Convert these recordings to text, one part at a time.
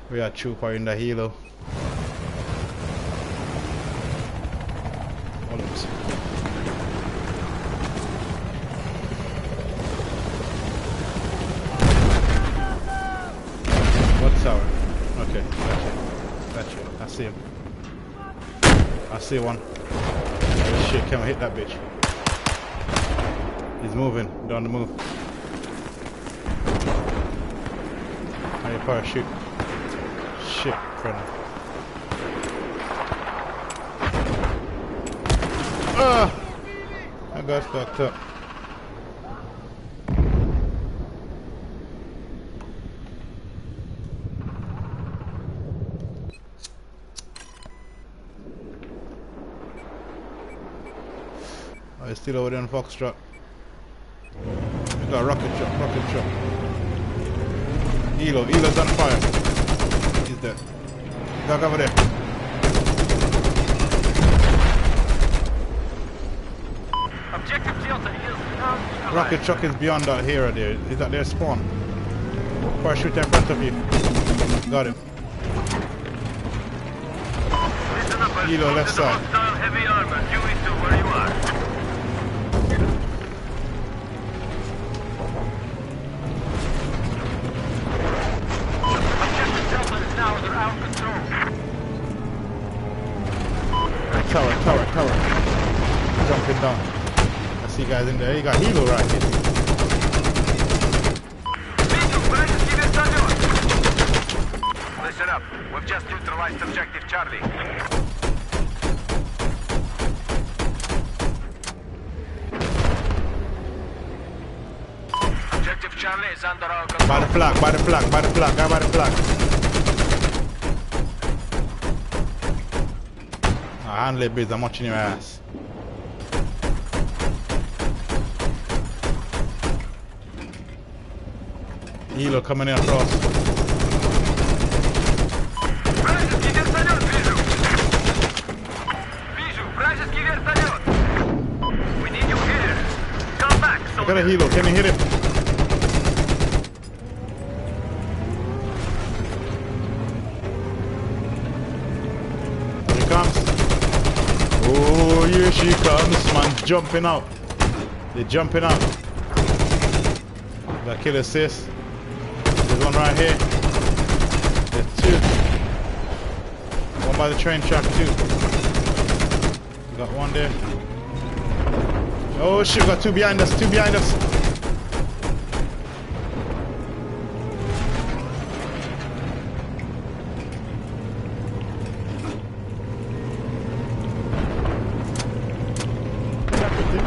We are trooper in the helo. What's our? Okay, gotcha. I see him. I see one. Oh shit, can I hit that bitch? He's moving, down the move. How you parachute? Shit, friend. Ah! I got fucked up. Oh, he's still over there on Foxtrot. We got a rocket truck. Elo's on fire. He's dead. Dog over there. Objective Delta is now. Rocket truck is beyond that hero there. Is that their spawn? Parachute in front of you. Got him. Elo left side. Heavy armor due into where you are. Objective Delta is now under our control. Tower. Jumping down. I see guys in there. You got Helo right here. Listen up. We've just neutralized objective Charlie. Objective Charlie is under our control. By the flag. Guy by the flag. Handle biz, I'm watching your ass. Helo coming in across. Вражеский вертолет вижу. Вижу, вражеский вертолет. We need you here. Come back, I got a Helo, can you hit him? Here he comes. Oh, here she comes, man. Jumping out. They're jumping out. Got kill assist. There's one right here. There's two. One by the train track too. Got one there. Oh shit, got two behind us.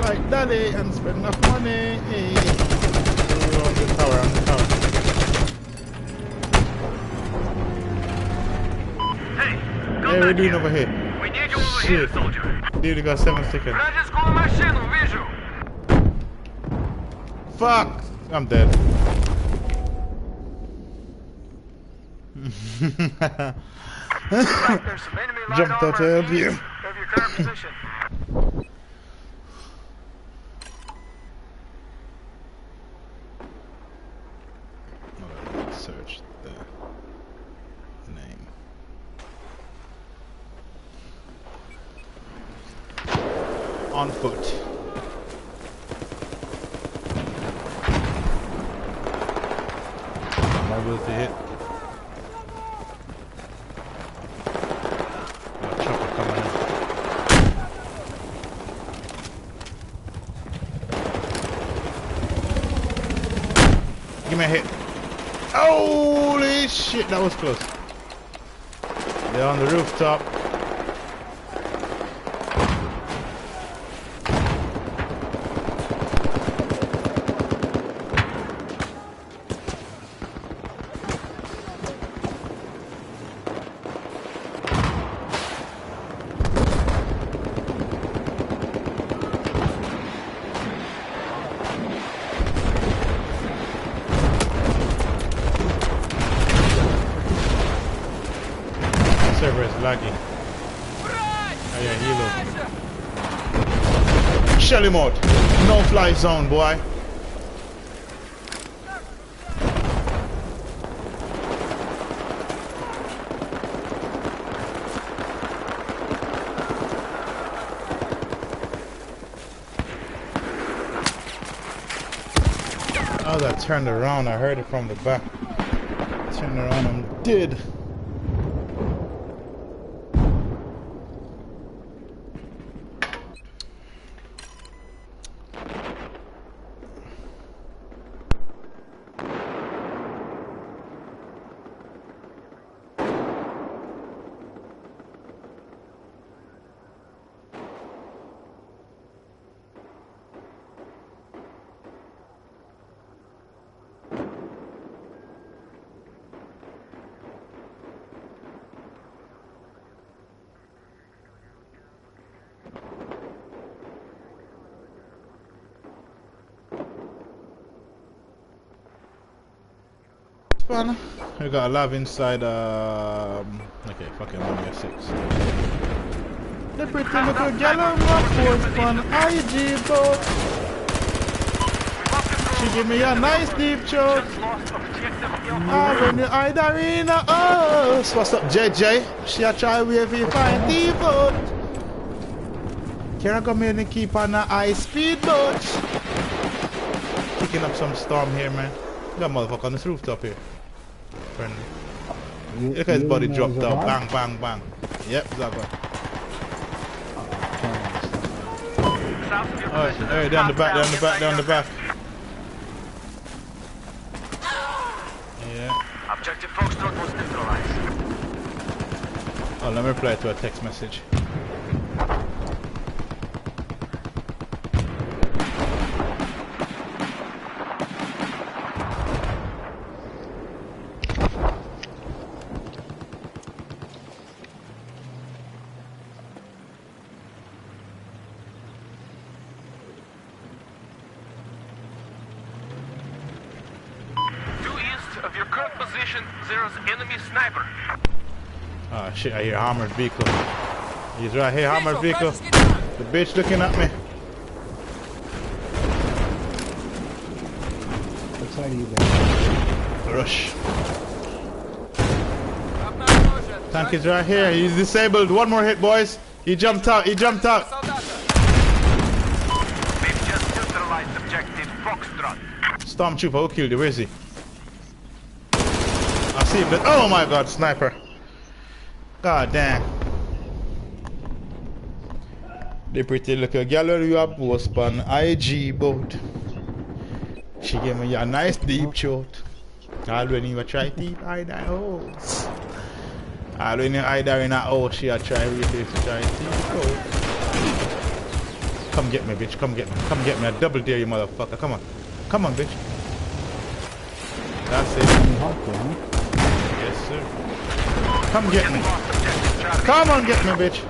Like daddy and spend enough money. Oh, on the tower. Hey, come Hey, we're back doing here. over here. We need you over here, soldier. Dude, you got 7 seconds. Вражескую машину вижу. Fuck! I'm dead. There's some enemy light Jumped out to armor help you. east of your current position. Search the name. On foot. Mobility hit. Got a chopper coming in. Give me a hit. Holy shit, that was close. They're on the rooftop. Server is lagging. Oh yeah, Helo. Shell him out. No fly zone, boy. turned around. I heard it from the back. I turned around. I'm dead. Fun. We got a lab inside. Okay, fucking 106. The pretty little gal on my force fun IG boat. She give me a nice deep choke. When you eye the arena, oh, so what's up, JJ? She a try wave you find deep boat. Can I come in and keep on the high speed boat? Kicking up some storm here, man. Got motherfucker on this rooftop here. Friendly. Look at his body drop down. Bang, bang, bang. Yep, Zaga. Alright, down the back, down the back, down the back. Yeah. Objective Foxtrot was neutralized. Oh, let me reply to a text message. Of your current position, there's enemy sniper. Oh shit, I hear armored vehicle. He's right here, armored vehicle. The bitch looking at me. What side are you guys? Rush. Tank is right here, he's disabled. One more hit, boys. He jumped out, he jumped out. We've just neutralized objective Foxtrot. Stormtrooper, who killed you? Where is he? I see him. Oh my god, sniper. God damn. The pretty little girl you have post on IG boat. She gave me a nice deep shot. All when you try to hide that holes. All when you hide her in a house, she a try really to try to go. Come get me, bitch. Come get me. Come get me. I double dare you, motherfucker. Come on. Come on, bitch. That's it. Yes, sir. Come get me. Come on, get me, bitch.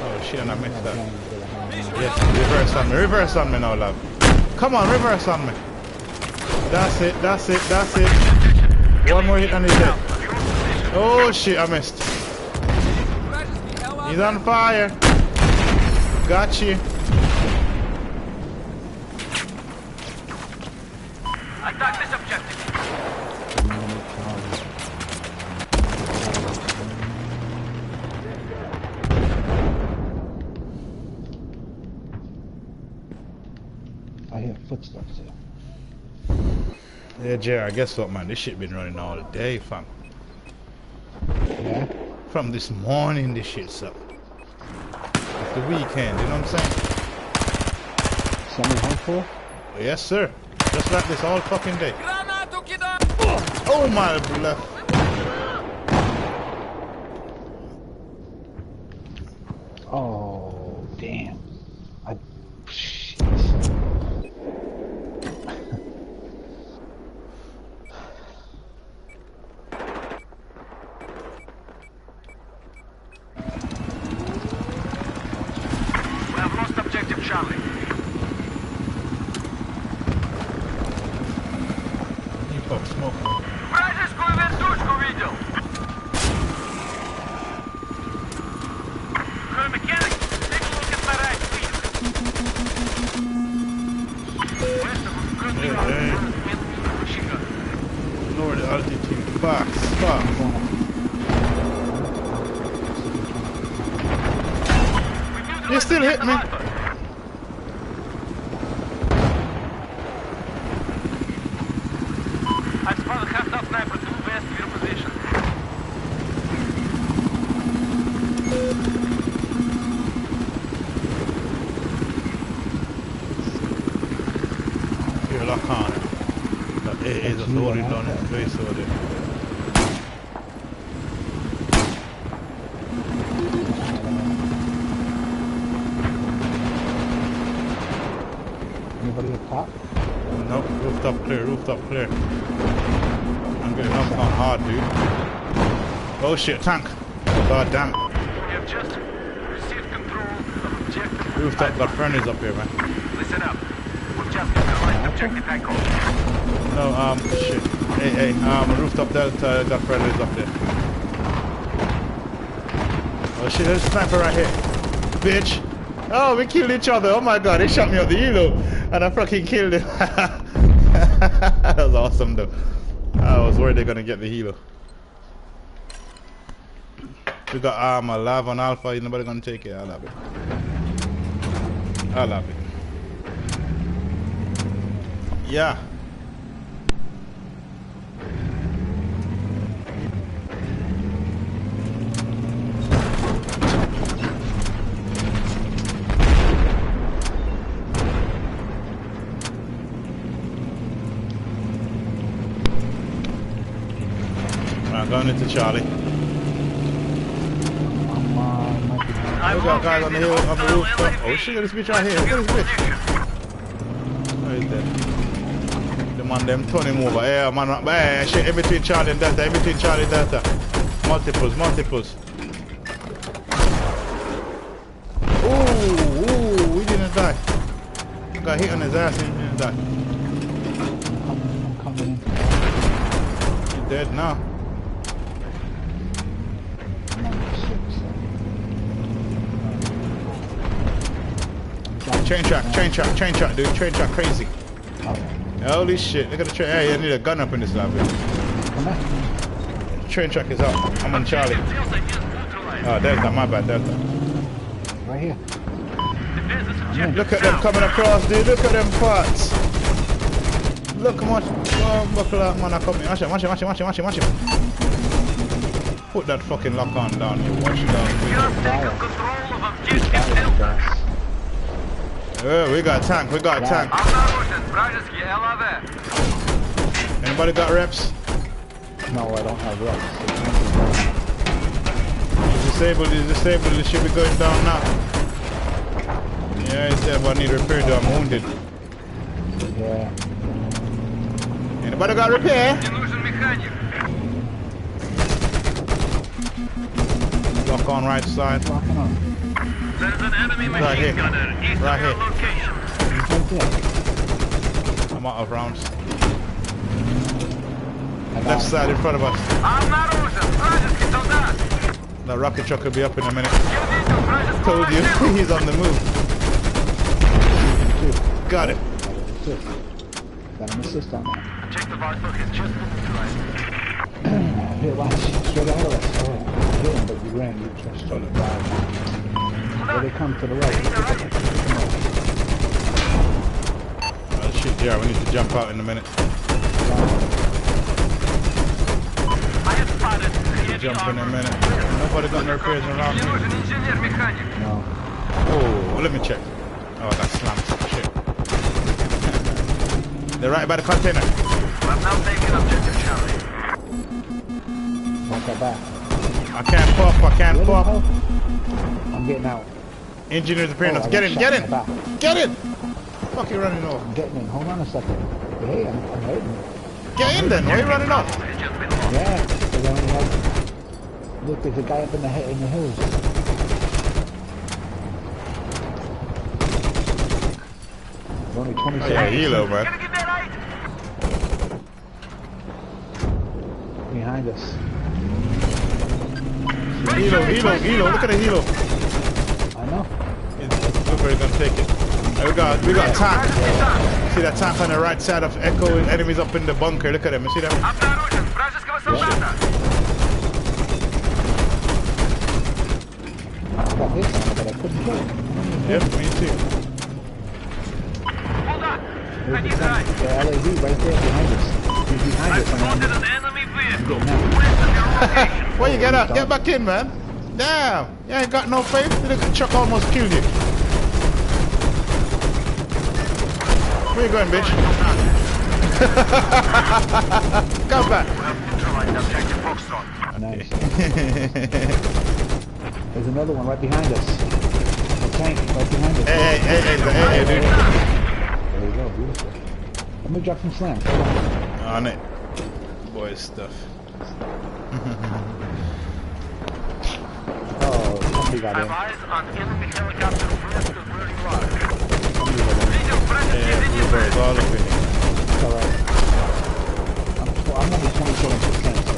Oh shit, and I missed that. Yes, reverse on me. Reverse on me now, love. Come on, reverse on me. That's it. That's it. That's it. One more hit and he's dead. Oh shit, I missed. He's on fire. Got you. Attack this objective. I hear footsteps here. Yeah, Jerry, guess what, man? This shit been running all day, fam. Yeah? From this morning, this shit's up. It's the weekend, you know what I'm saying? Someone home for? Yes, sir. Just like this all fucking day. Oh my blood. Oh, damn. Shit. We have lost objective Charlie. You fuck smoke. Вражескую вертушку видел. Mechanic, take a look at my right wheel. Lower the altitude. Fuck. Fuck. You still hit me. bring down his base over there. Anybody up top? Nope, rooftop clear, rooftop clear. I'm getting knocked on hard, dude. Oh shit, tank. God damn it. We have just received control of objective. Rooftop got friendlies up here, man. Listen up. We've just neutralized objective Echo. No, shit. Hey, rooftop delta got friendlies up there. Oh shit, there's a sniper right here. Bitch. Oh, we killed each other. Oh my god, he shot me at the helo. And I fucking killed him. That was awesome though. I was worried they're gonna get the helo. We got a lava on alpha, nobody gonna take it. I'll have it. I'll have it. Yeah. I'm going into Charlie. We got guys on the hill, on the rooftop. Oh shit, look at this bitch right here. Look at this bitch. Where is that? The man, them turn him over. Yeah, man, hey, shit, in between Charlie and Delta, in between Charlie and Delta. Multiples, multiples. Ooh, he didn't die. Got hit on his ass and he didn't die. I'm coming in. He's dead now. Train track, dude. Train track crazy. Holy shit, look at the train. Hey, I need a gun up in this lab. Train track is up. I'm on Charlie. Oh, Delta, my bad, Delta. Right here. Look at them coming across, dude. Look at them parts. Look how much. Oh, buckle up, man. I come in. Watch him. Put that fucking lock on down here. Watch it down. We got tank, tank. Anybody got reps? No, I don't have reps. He's disabled, it should be going down now. Yeah, he said I need repair though, I'm wounded. Yeah. Anybody got repair? Lock on right side. Locking on. There's an enemy Right machine here. gunner east Right of your here. location. Right there. I'm out of rounds. I got Left him. side in front of us. Обнаружен вражеский солдат. The rocket truck will be up in a minute. Я видел вражеского Told you, военного. he's on the move. Got it. Got an assist on that. Objective Alpha has just been neutralized. Here, watch. Straight ahead of us. Oh, hit him, but you ran. You trust on the drive. Here they come to the right. Oh shit, yeah, we need to jump out in a minute. I have spotted the heavy Jump in a armor. minute. Nobody got no repairs around Мне here. нужен инженер-механик. No. Oh, let me check. Oh, I got slammed. Shit. They're right by the container. We're now taking objective Charlie. Walk that back. I can't pop. Really? Oh, I'm getting out. Engineers appearing. Oh, I Get got in, shot get in in. the back. Get in. Fuck you running off. I'm getting in. Hold on a second. Hey, I'm hurting. Get in then. Why are you running off? Has just been lost. Yeah. Because I only have... Look, there's a guy up in the hills. We're only 20 Oh, yeah, seconds helo, man. Gonna get that right. behind us. Helo. Look at the helo. I know. Look where he's gonna take it. We got tank. See that tank on the right side of Echo? Enemies up in the bunker. Look at them. You see them? Обнаружен вражеского солдата. I got hit, but I couldn't kill him. Yep, me too. Hold on. I There's need the the right. tank, the LAV right there behind us. He's behind I've us. man. spotted an enemy vehicle. Now. West of your location. Where you get up? Get back in, man. Damn. You ain't got no faith. The truck almost killed you. Where you going, bitch? Come back. Neutralized objective Foxtrot. Nice. There's another one right behind us. A tank right behind us. Hey, dude. There you go, beautiful. Let me drop some slams. Hold on. On it. Boy stuff. Oh, somebody got in. Eyes on enemy helicopter first is where you are. Yeah, blueberries all up in here. It's alright. I'm only 27%, so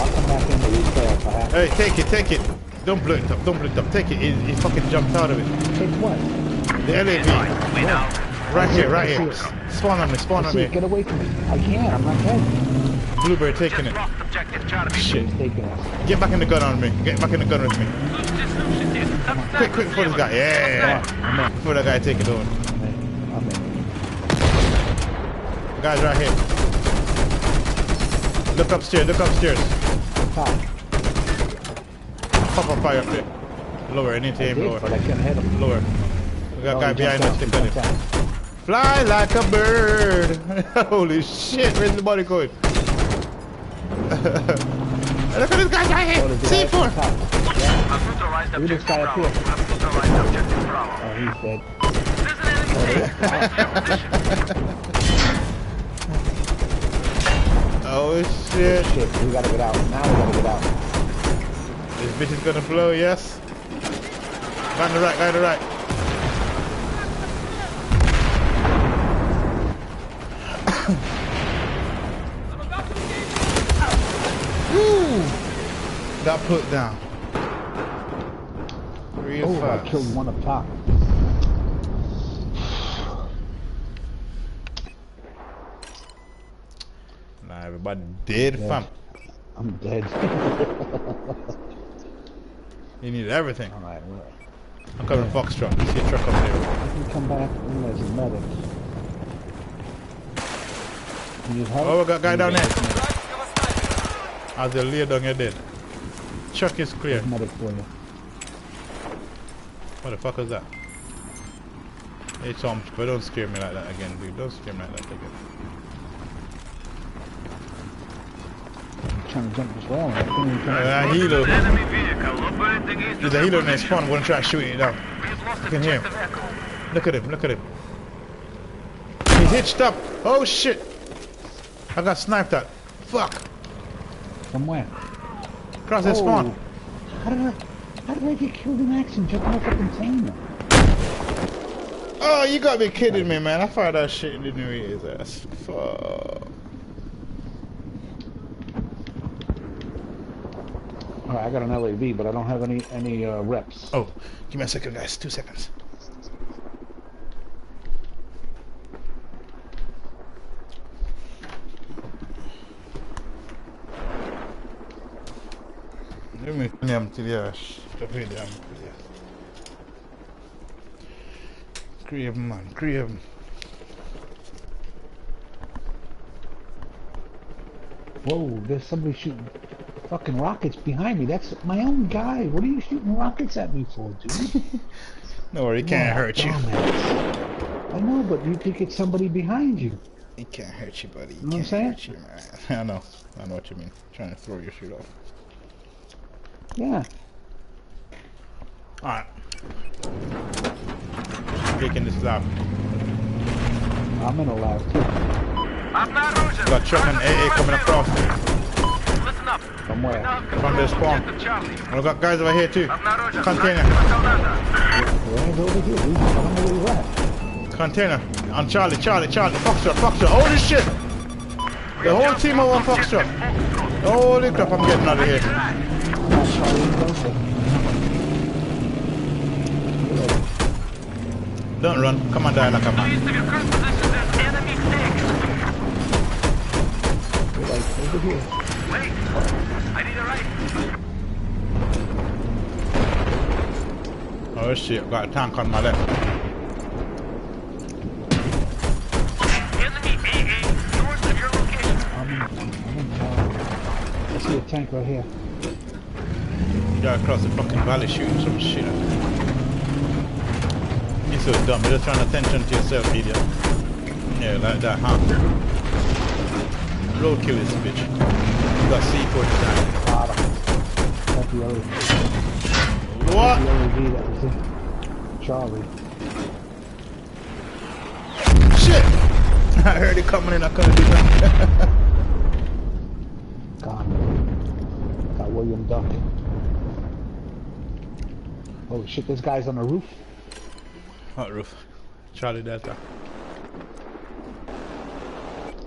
I'll come back in to repair if I have to. Hey, take it. Don't blow it up, Take it. He fucking jumped out of it. Take what? The LAV. Right here. Spawn on me. See, get away from me. I can't, I'm not dead. Blueberry taking it. Shit. He's taking us. Get back in the gun on me. Get back in the gun with me. Quick before this guy. Yeah. I'm in. Before that guy take it over. I'm in. The guy's right here. Look upstairs. Top. Pop on fire up there. Lower, I need to aim lower. But I can't hit him. Lower. We got a guy behind us. Stick on him. Down. Fly like a bird. Holy shit, where's the body going? Look at this guy right here. C4. Look at this guy up here. Oh, he's dead. Oh shit. Shit, we gotta get out. Now we gotta get out. This bitch is gonna blow, yes. Guy on the right. Woo! Got put down. Real Oh, fast. I killed one up top. Nah, everybody dead, fam. I'm dead. You need everything. Alright, I'm coming Foxtrot. See a truck up there. I can come back and there's a medic. You need help? Oh, we got a guy down there. As they lay down, you're dead. Truck is clear. There's a medic for you. What the fuck is that? Hey Tom, but don't scare me like that again, dude. Don't scare me like that again. I'm trying to jump this wall. I can't even turn Helo. Enemy vehicle operating east There's a helo next spawn. I'm gonna try shooting it down. You can hear him. Look at him. He's hitched up. Oh shit. I got sniped at. Fuck. From where? Across that spawn. How did I get killed in action jumping off a container? Oh, you gotta be kidding me, man. I fired that shit and didn't read his ass. Fuck. Alright, I got an LAV, but I don't have any reps. Oh, give me a second, guys. 2 seconds. Let me till yeah. Crave, man, crave. Whoa, there's somebody shooting fucking rockets behind me. That's my own guy. What are you shooting rockets at me for, dude? No worry, he can't hurt you. Dumbass. I know, but you think it's somebody behind you. He can't hurt you, buddy. He You know what I'm can't saying? hurt you, man. I know what you mean. Trying to throw your shit off. Yeah. Alright. Taking this lab. I'm in a lab too. Got truck and AA coming across. Listen up. From where? From the spawn. We got guys over here too. Container. Where's over here? I don't know where he's at. Container. On Charlie. Foxtrot. Holy shit! The whole team are on Foxtrot. Holy crap, I'm getting out of here. Don't run. Come on, die like a man. Like over here. Wait. I need a right. Oh shit, got a tank on my left. Enemy AA north of your location. I'm in town. I see a tank right here. You got across the fucking valley shooting some shit. You're so dumb. You're just trying attention to yourself, idiot. Yeah, like that, huh? Roadkill is a bitch. You got C4 design. That's the other. What? The LED that was in Charlie. Shit! I heard it coming in, I couldn't do that. Gone. Got William Duck. Oh shit, this guy's on the roof. Hot roof. Charlie Delta.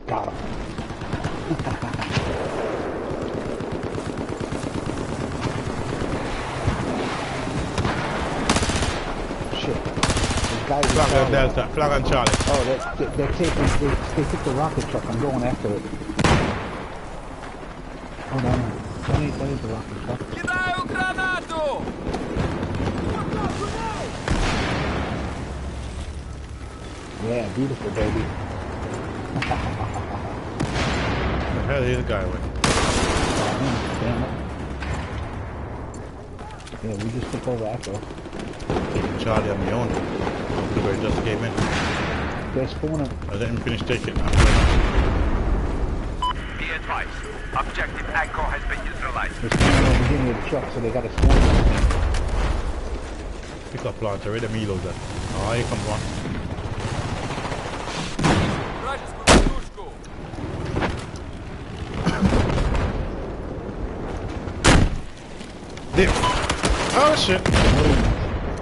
Got him. Shit. These guys are Flag on Delta. Flag on Charlie. Oh, they're taking, they took the rocket truck. I'm going after it. Oh no, that ain't the rocket truck. Кидаю гранату! Yeah, beautiful, baby. The hell is the guy with? Damn it. Yeah, we just took over Echo. Taking Charlie on my own. Blueberry just came in. They're spawning. I didn't finish taking it. Be advised, objective Echo has been neutralized. They're spawning over here near the truck, so they got to spawn. Pick up planter, where the Milos at? Oh, here comes one. Dip. Oh shit.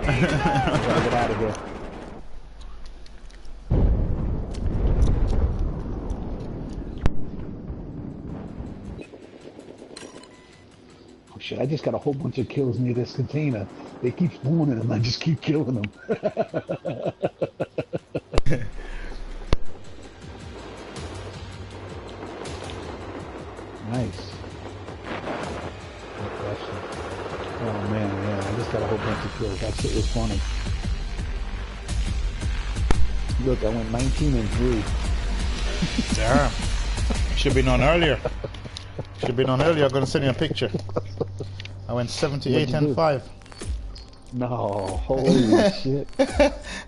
Get out of here. Oh shit, I just got a whole bunch of kills near this container. They keep spawning and I just keep killing them. Nice. Oh man, yeah, I just got a whole bunch of kills. That shit was funny. Look, I went 19 and 3. Damn. Should be on earlier. Should be on earlier. I'm gonna send you a picture. I went 78 and 5. No, holy shit.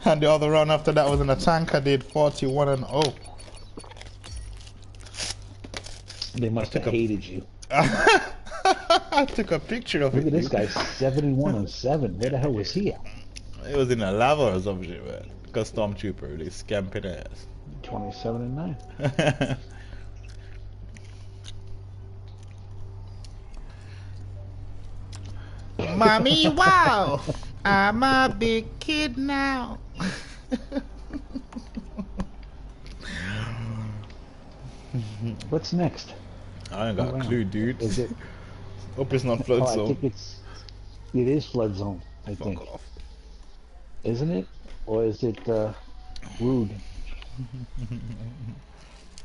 And the other round after that was in a tank. I did 41 and 0. They must have hated you. I took a picture of it. Look at this guy, 71 and 7. Where the hell was he at? It was in a lava or some shit, man. Cause stormtrooper really scamping ass. 27 and 9. Mommy, wow! I'm a big kid now. What's next? I ain't got a clue, dude. Is it? Hope it's not flood Oh, I zone. think it is flood zone, I think. Fuck off. Isn't it? Or is it rude?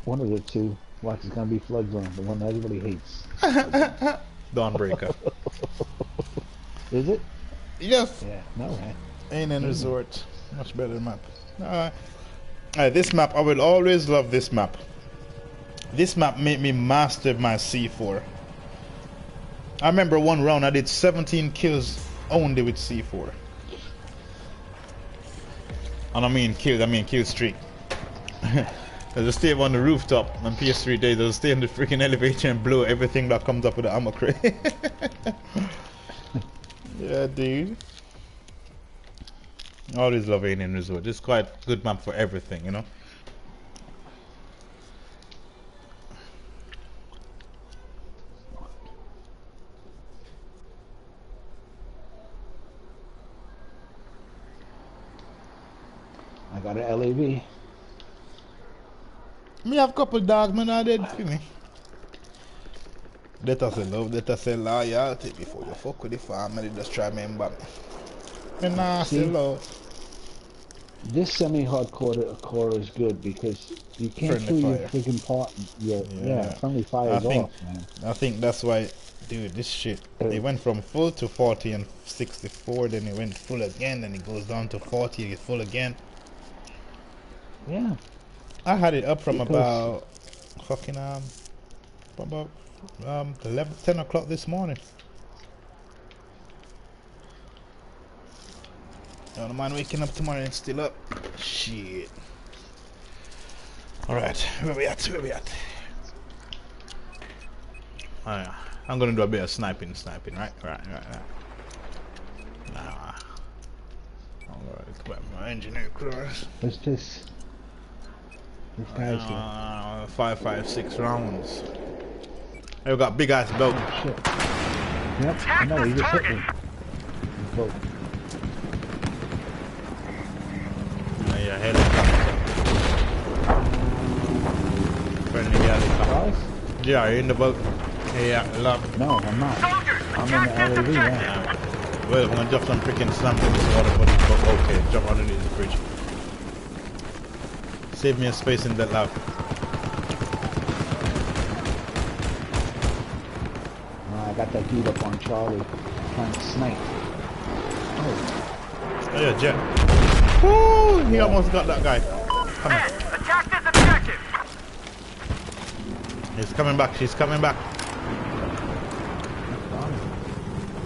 One of the two. Watch, it's gonna be flood zone, the one that everybody hates. Dawnbreaker. Is it? Yes. Yeah, no, right? Ain't in resort. Much better map. This map, I will always love this map. This map made me master my C4. I remember one round I did 17 kills only with C4. And I mean kills, I mean kill streak. I just stay up on the rooftop on PS3 days, I'll stay in the freaking elevator and blow everything that comes up with the ammo crate. Yeah, dude. Always love Alien Resort. It's quite a good map for everything, you know? I got an LAV. Me have couple dogs, man, I did for me. That say love, that say loyalty. Before you fuck with the family, just try me and back. Me nah say love. This semi-hardcore core is good because you can't Friendly kill your fire. freaking part. Yeah, friendly fire is off, man. I think that's why, dude, this shit. It went from full to 40 and 64, then it went full again, then it goes down to 40, it gets full again. Yeah. I had it up from Because- about fucking from about 10 o'clock this morning. I don't mind waking up tomorrow and still up. Shit. Alright, where we at? Where we at? Oh, yeah. I'm gonna do a bit of sniping, right? Right. Nah. Alright, come on, my engineer cross. What's this? This guy's here. 5.56 rounds. Hey, we got big ass belt. Oh, shit. Yep, I know, he just hit me. Vote. Yeah, helicopter. Friendly helicopter. Yeah, you're in the boat. Yeah, love. No, I'm not. I'm in the LAV, yeah. Well, I'm gonna drop some freaking slamp in this water for this boat. Okay, jump underneath the bridge. Save me a space in that lab. I got that dude up on Charlie trying to snipe. Oh yeah, Jet. Woo! He almost got that guy. Come on. Attack this objective! He's coming back. She's coming back.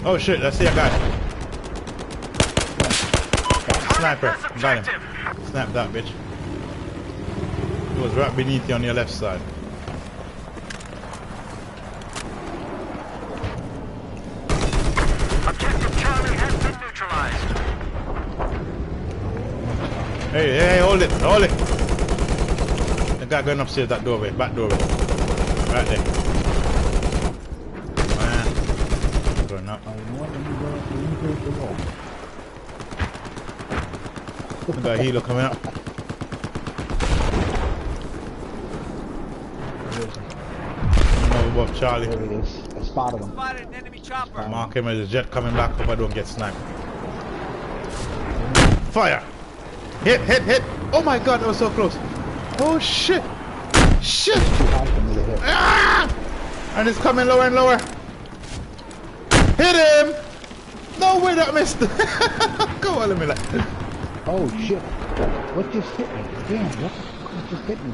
Oh shit! I see a guy. Sniper. Got him. Snap that bitch. He was right beneath you on your left side. Objective Charlie has been neutralized. Hey, hold it, hold it. The guy going upstairs, that doorway, back doorway. Right there. Man. Going up. The guy healer coming up. Above Charlie. There he is. I spotted him. Spotted an enemy chopper. Mark him as a jet coming back. Hope I don't get sniped. Fire! Hit! Oh my god, that was so close. Oh shit! Shit! Ah! And it's coming lower and lower. Hit him! No way that missed. Go on, let me like. Oh shit! What just hit me? Damn! What just hit me?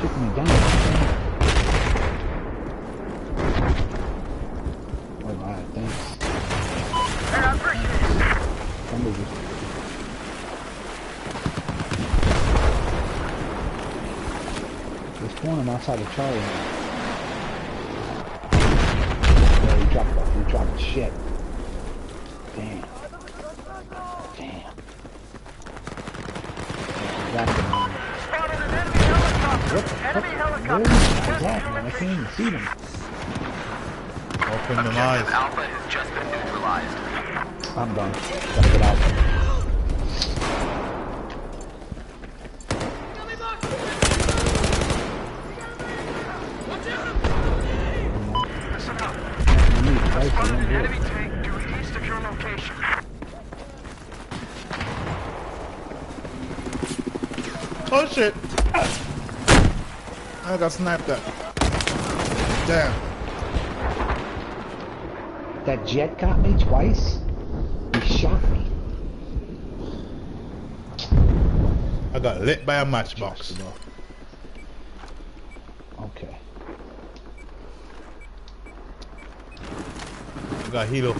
Took me down. Oh my, thanks. Hey, I appreciate it. Somebody just... There's one outside of Charlie now. Oh, he dropped shit. Damn. Spotted an enemy helicopter. What the fuck? Enemy Where helicopter. is that, man? I can't even see them. Open them eyes. Alpha has just been neutralized. I'm done. Gotta get out. Listen up. You need to Spotted an do enemy it. tank due east of your location. Oh shit! I got sniped at. Damn. That jet got me twice. He shot me. I got lit by a matchbox. Okay. I got Hilo.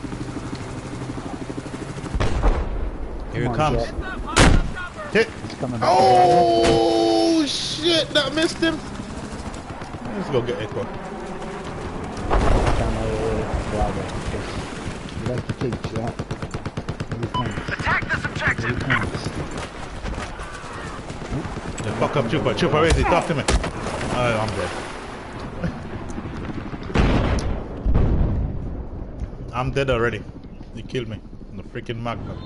Here it Come on, comes. Jet. Hit. It's coming back. Oh shit! That missed him. Let's go get Echo. You like to take shot. Every time. Attack this objective. Every time. Yeah, fuck up, Trooper. Trooper, where is he? Talk to me. Oh, I'm dead. I'm dead already. He killed me. The freaking Magnum.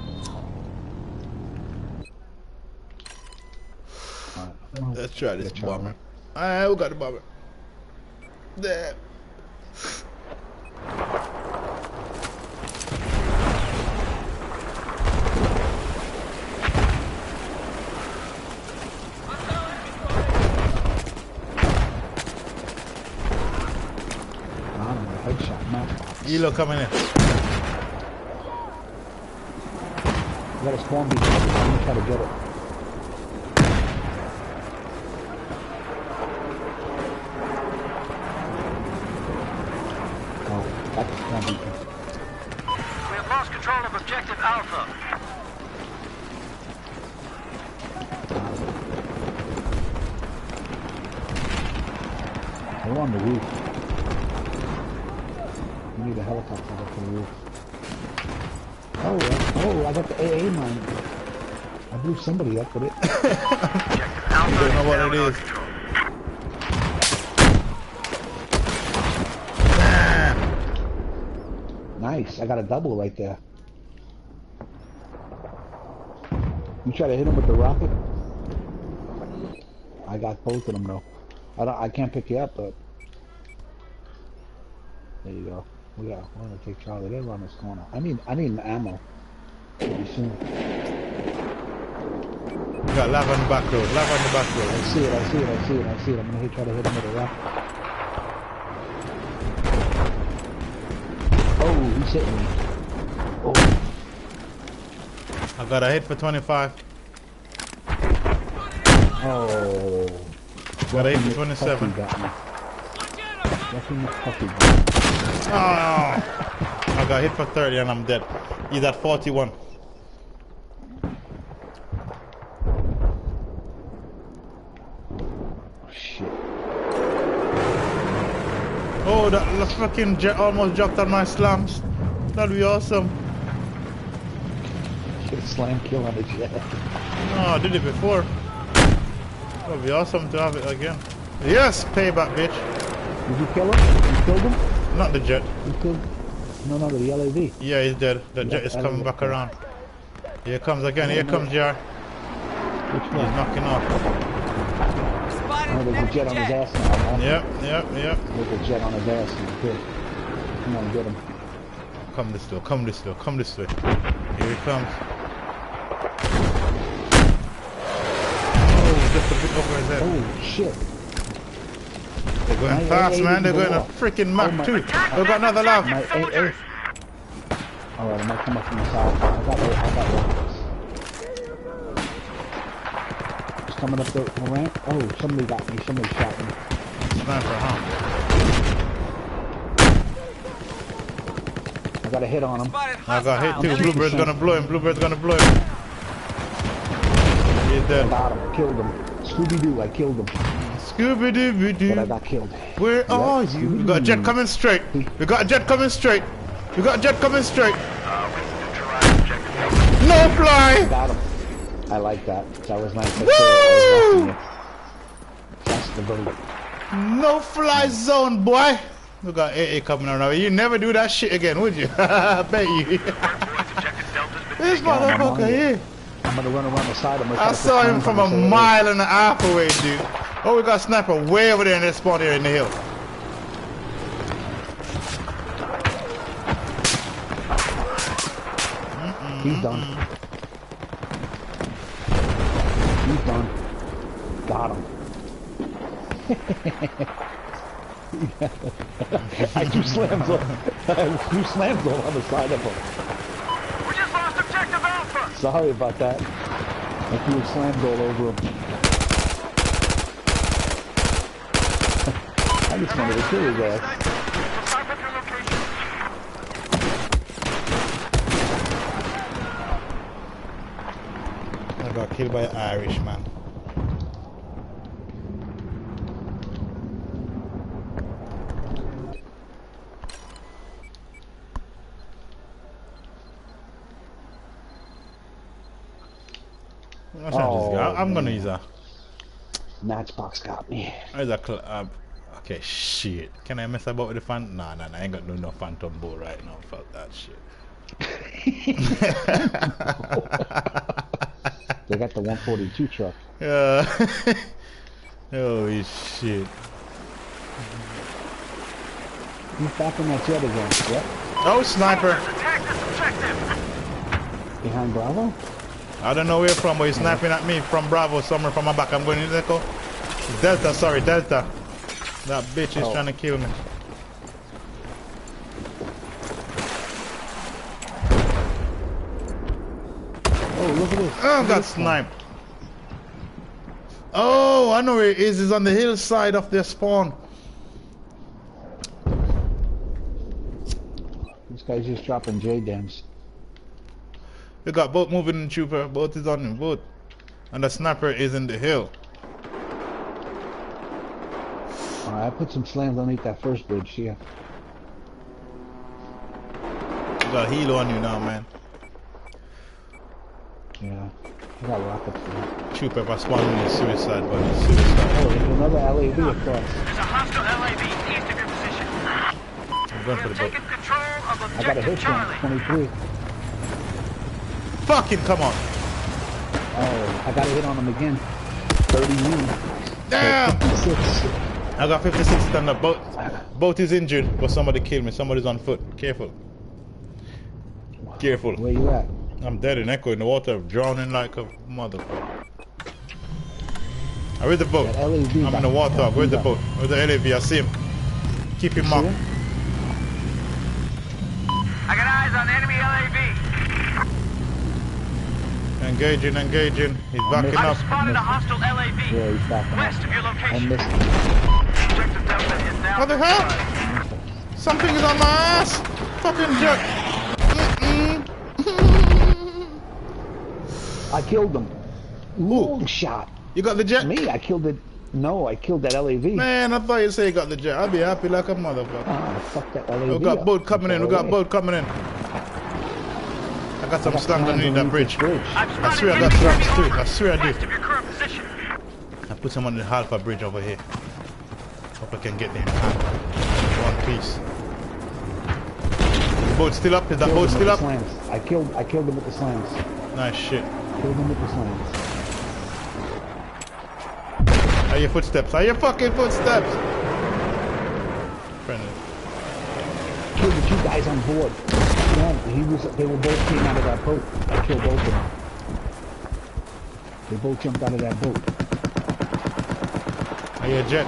Let's try this bomber. Alright, we got the bomber. There. Headshot, man. Hilo coming in. You got a spawn beacon. I'm gonna try to get it. Oh, that's a spawn beacon. We have lost control of objective Alpha. We're on the roof. We need a helicopter up on the roof. Oh, I got the AA mine. I blew somebody up with it. I don't know what it is. Nice. I got a double right there. You try to hit him with the rocket? I got both of them though. I can't pick you up, but there you go. We're gonna take Charlie. They're around this corner. I need an ammo. Pretty soon. We got lava on the back road. Lava on the back road. I see it. I'm gonna try to hit him with a rocket. Oh, he's hitting me. Oh. I got a hit for 25. Oh. Got a hit for 27. Oh, I got hit for 30 and I'm dead. He's at 41. Shit. Oh, that fucking jet almost dropped on my slams. That'd be awesome. Should slam kill on the jet. No, I did it before. That'd be awesome to have it again. Yes, payback, bitch. Did you kill him? You killed him? Not the jet. You killed... No, the LAV. Yeah, he's dead. The jet is coming back around. Here it comes again. Here comes Jar. Which one? He's knocking off. Oh, there's a jet on his ass now. Huh? Yep. There's a jet on his ass. He's good. Come on, get him. Come this way. Come this way. Here he comes. Oh, just a bit over his head. Oh, shit. They're going fast, man. They're going a freaking Mach 2. They've got another lav. My AA. Alright, I might come up from the side. I got rockets. Just coming up the ramp. Oh, somebody got me. Somebody shot me. Sniper, huh? I got a hit on him. I got hit too. Bluebird's gonna blow him. He's I dead. got him. Killed him. Scooby-Doo, I killed him. Scooby-Doo-Doo. But I got killed. Where are you? We got a jet coming straight. We got a jet coming straight. No fly. Got him. I like that. That was nice. Woo! That's the boat. No fly zone, boy. We got AA coming around. You never do that shit again, would you? I bet you. This motherfucker here. I'm gonna run around the side of him. I saw him from a mile and a half away, dude. Oh, we got a sniper way over there in this spot here in the hill. He's done. Got him. I threw slams on the side of him. We just lost objective Alpha! Sorry about that. I threw slams all over him. I just wanted to kill his ass. I got killed by an Irishman. I'm gonna use a Matchbox got me. okay, shit. Can I mess about with the fan? Nah, I ain't got no phantom bow right now. Fuck that shit. They got the 142 truck. Yeah. Holy shit. He's back in that jet again. Yep. Oh, sniper. Behind Bravo? I don't know where from, but he's sniping at me from Bravo, somewhere from my back. I'm going to Echo. Delta, sorry, Delta. That bitch is trying to kill me. Oh, look at this. Oh, got sniped. Oh, I know where it is. It's on the hillside of their spawn. This guy's just dropping J-Dems. We got boat moving in trooper. Boat is on the boat. And the sniper is in the hill. I put some slams underneath that first bridge here. You got a heal on you now, man. Yeah. I got rockets for that. True pepper spawned in the suicide, but it's suicide. Oh, there's another LAV across. There's a hostile LAV east of your position. I'm going for the boat. Taking control of I got a objective hit one, Charlie. 23. Fucking come on. Oh, I got a hit on him again. 31. Damn! 56. I got 56 on the boat. Boat is injured, but somebody killed me. Somebody's on foot. Careful. Careful. Where you at? I'm dead in echo in the water, drowning like a motherfucker. Where's the boat? That LAV I'm in the water. Where's the boat? Where's the LAV? I see him. Keep him up. I got eyes on enemy LAV. Engaging, engaging. He's backing I've up. spotted a hostile LAV Yeah, he's backing up. west of your I location. missed him. Objective Delta is now. What the hell? Something is on my ass. Fucking jerk. I killed him. Long shot. You got the jet? Me, I killed it. No, I killed that LAV. Man, I thought you say you got the jet. I'll be happy like a motherfucker. Ah, fuck that LAV. We got up. boat coming in. We got Away. boat coming in. I got some got slams underneath that bridge. I've I swear I got spotted slams too. enemy I swear I west do. of your current position. I put some on the Halfa bridge over here. Hope I can get them in one piece. The boat still up? Is that boat still up? I killed him with the slams. Nice shit. Killed him with the slams. Are your footsteps? Are your fucking footsteps? Friendly. Killed the 2 guys on board. Yeah, they were both came out of that boat. I killed both of them. They both jumped out of that boat. Are you a jet?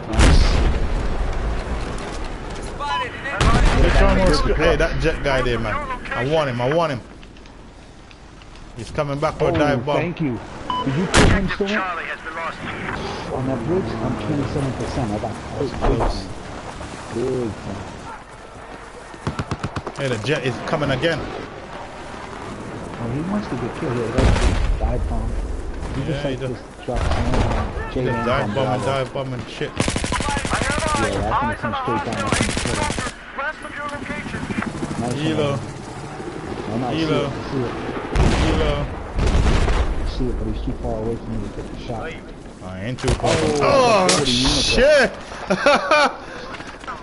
Spotted an Hey, that jet guy there, man. I want him. I want him. He's coming back for a dive bomb. Thank you. Did you kill him still? Charlie has been lost. On that bridge, I'm 27%. I got Close. big time. Hey, the jet is coming again. Oh, he wants to get killed. Yeah, that's dive bomb. He Yeah, just he like does. just dropped some He just dive bomb and shit. Yeah, that's gonna come straight down. That's gonna kill him. West of your location. Nice Hilo. one. Oh, no, I see Hilo. it. I see it. Hilo. I see it, but he's too far away from me to get the shot. I ain't too far. Oh, Oh, that's a unit shit!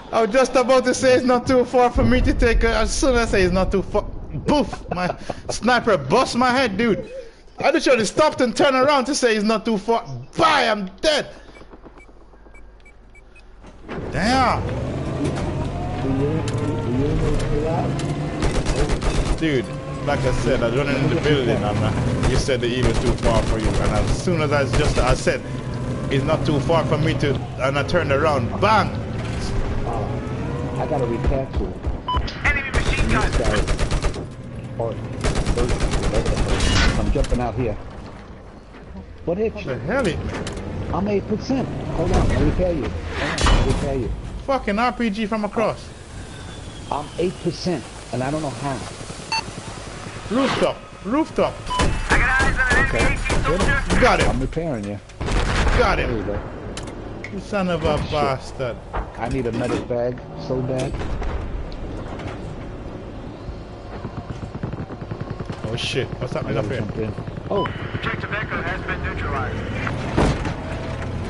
I was just about to say it's not too far for me to take it. As soon as I say it's not too far, boof! My sniper bust my head, dude. I just should have stopped and turned around to say it's not too far. Bye, I'm dead. Damn. Dude, like I said, I was running in the building and you said the E was too far for you. And as soon as I said it's not too far for me to, and I turned around, bang! I got a repair tool. Enemy machine gun. This guy, or I'm jumping out here. What hit What you? the hell it? I'm 8%. Hold on, I'll repair you. Hold on, I'll repair you. Fucking RPG from across. I'm 8%, and I don't know how. Rooftop, rooftop. I got eyes on an enemy 18 soldier. You got I'm him, repairing you. got There you him. go. You son of a bastard. I need a medic bag so bad. Oh shit, what's happening up here? Jump in. Oh, Objective Echo has been neutralized.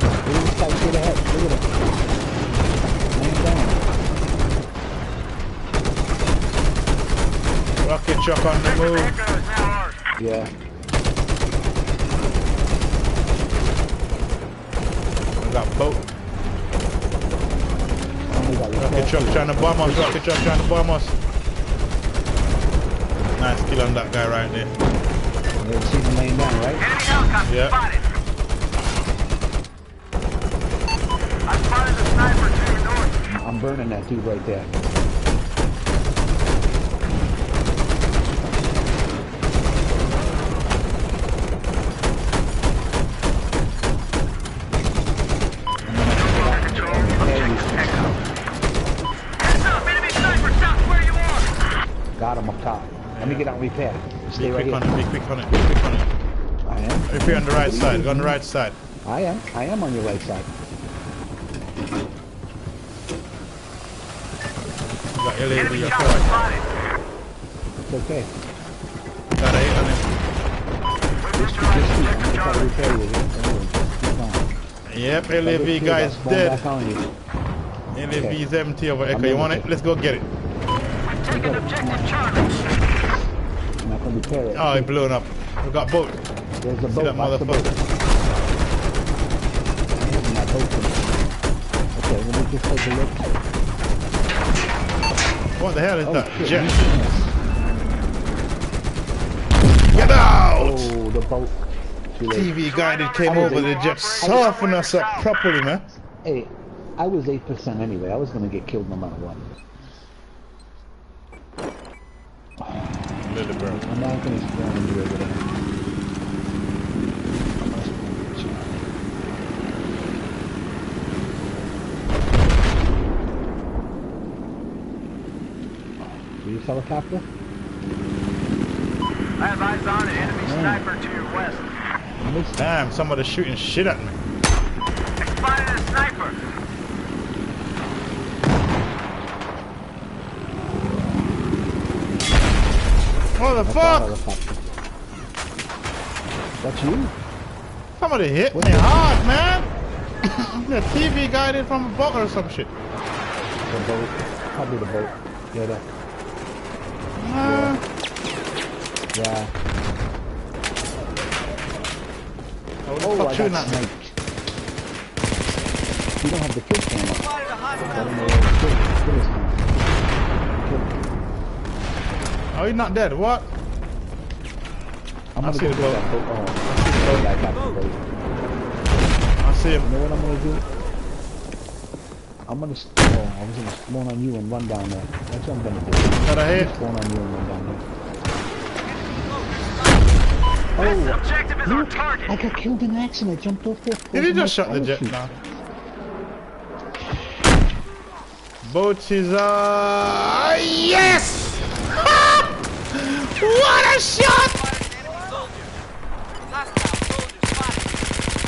look at this guy straight ahead. Look at him. Laying down. Rocket truck on the Objective move. Echo is now ours. Yeah. We got boat. Only got Rocket repair truck tool. trying to bomb us. Rocket truck trying to bomb us. Nice kill on that guy right there. You see him laying down, right? Enemy helicopter Yeah. spotted. I spotted a sniper to your north. I'm burning that dude right there. Control. Objective Echo. Heads up, enemy sniper, stop where you are. Got him up top. Let me get out and repair. Stay Be right quick here. on it, be quick on it, be quick on it. I am. If you're on the right side, go on the right side. I am on your right side. LAV, Enemy you're chopper correct. spotted. It's okay. Got a hit on him. Just shoot. I'm gonna try to repair you. Don't worry. Keep on. Yep, If I get LAV killed, guy's I'll spawn dead. back on you. LAV's empty over Echo. I'm You able want to. it? Let's go get it. We've taken objective Charlie. I'm not gonna repair it. Oh, it blew up. We got both. There's a See boat. that Watch the boat. motherfucker. I'm using my boat for this. Okay, let me just take a look. What the hell is that? Shit, Jet. you seen this? Get out! Oh, the boat. Too late. TV guy that came over the jet softened us up properly, man. Hey, I was 8% anyway. I was gonna get killed no matter what. Little bro. I'm not gonna spawn you over there. Do you helicopter? I have eyes on an enemy sniper to your west. Damn, somebody's shooting shit at me. I spotted a sniper. What the fuck? That's you? Somebody hit me hard, man. The TV guy did from a boat or some shit. The boat. Probably the boat. Yeah, that. Yeah. Oh, Oh, fuck I shooting got at me. sniped. You don't have the kill cam up. Spotted a I hostile. don't know where the kill is coming. Oh, he's not dead. What? I'm I gonna see go the get boat. that boat. Oh, I see the guy got the boat. I see him. You know what I'm gonna do? I'm gonna I was gonna spawn on you and run down there. That's what I'm gonna do. Got a hit. Spawn on you and run down there. This Oh, objective is our look, target. I got killed in an accident. I jumped off there. Did he just shot the jet now? Boat is yes! What a shot!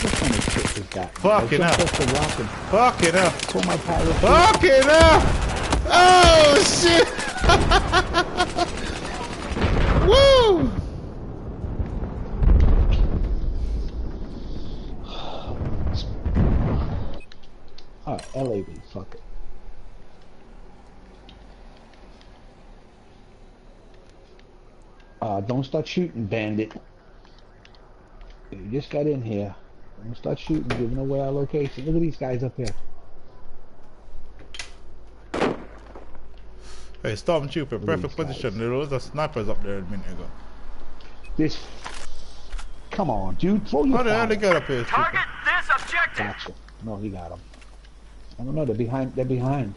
What kind of shit is that? Fucking I hell. jumped off the rock and Fucking hell. pulled my pilot. Fucking hell! Oh shit! Woo! Alright, LAV, fuck it. Don't start shooting, bandit. You just got in here. Don't start shooting, giving away our location. Look at these guys up here. Hey, Stormtrooper, perfect position. There was a snipers up there a minute ago. This. Come on, dude. Throw your How the hell they fire. get up here? Target Trooper? this objective. Gotcha. No, he got him. I don't know. They're behind. They're behind.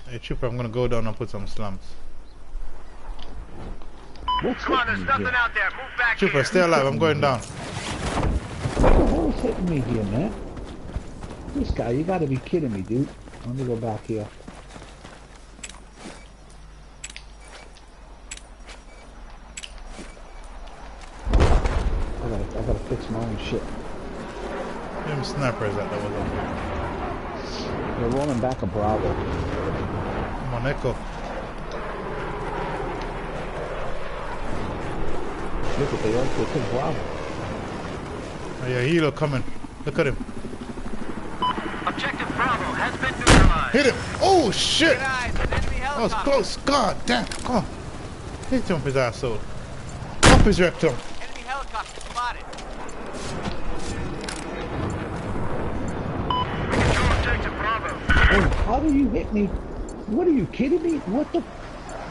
Hey, Trooper, I'm gonna go down and put some slams. What's Come on, hitting there's me nothing here? out there. Move back Trooper, here. stay alive. I'm going down. What the hell is hitting me here, man? This guy, you gotta be kidding me, dude. Let me go back here. I gotta fix my own shit. Them snipers that was up here. They're rolling back a Bravo. Come on, Echo. Look at they took Bravo. Oh yeah, helo coming. Look at him. Objective Bravo has been neutralized. Hit him! Oh shit! Eyes, an enemy That was helicopter. close. God damn. Come on. Hit him his asshole. Up his rectum. Enemy helicopter spotted. Control objective Bravo. Oh, how do you hit me? What are you kidding me? What the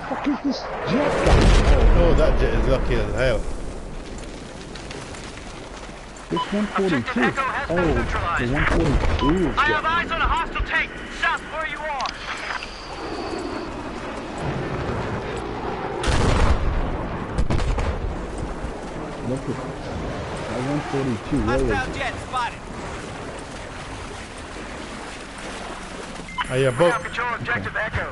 fuck is this jet guy? Oh, that jet is lucky as hell. This 142. Objective Echo has been Oh, neutralized. the 142 is I have jet. eyes on a hostile tank south of where you are. Look at that 142. Where is it? jet spotted. Oh yeah, boat. Control objective Echo.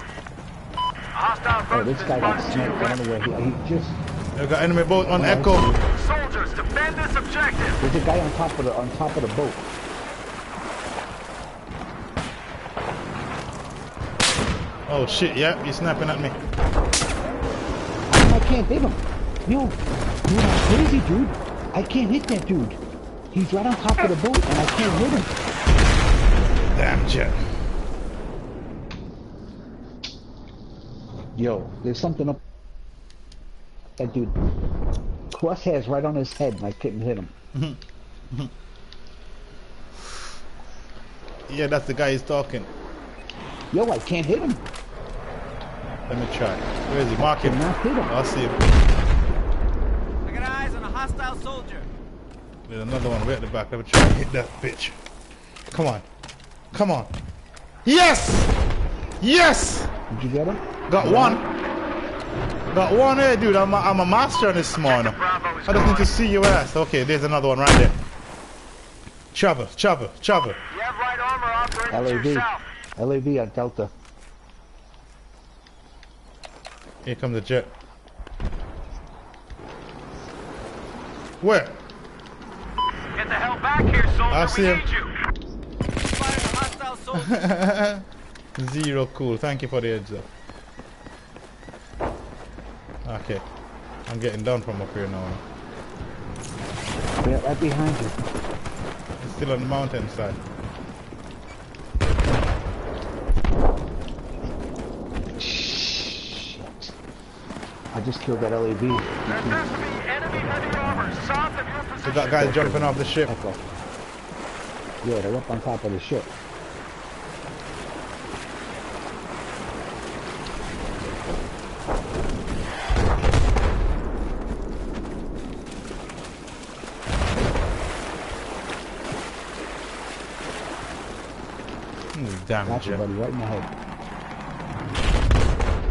Hostile Oh, boat this guy got spotted to your sniped. I don't know west. where he just. We got enemy boat on Oh, Echo. Soldiers, defend this objective. There's a guy on top of the boat. Oh shit, yeah, he's snapping at me. I can't hit him. Yo, dude, I'm crazy, dude. I can't hit that dude. He's right on top of the boat, and I can't hit him. Damn jet. Yo, there's something up that dude. Crosshairs right on his head, and I couldn't hit him. Yeah, that's the guy he's talking. Yo, I can't hit him. Let me try. Where is he? Mark him. Cannot hit him. I'll see him. I got eyes on a hostile soldier. There's another one way at the back. Let me try to hit that bitch. Come on. Come on. Yes! Yes! Did you get him? Got one. Got one here, dude. I'm a master on this morning. I just need to see your ass. Okay, there's another one right there. Chopper, chopper, chopper. You have light armor operating to your LAV. south. LAV on Delta. Here comes the jet. Where? Get the hell back here, soldier. I see him. We need you. Firing a hostile soldier. Zero cool. Thank you for the heads up. Okay. I'm getting down from up here now. Yeah, right behind you. It's still on the mountainside. Shit. I just killed that LAV. There appears to be enemy heavy armor south of your position. We got guys jumping off the ship. Echo. Yeah, they're up on top of the ship. Damn Got you, jet. buddy, right in the head.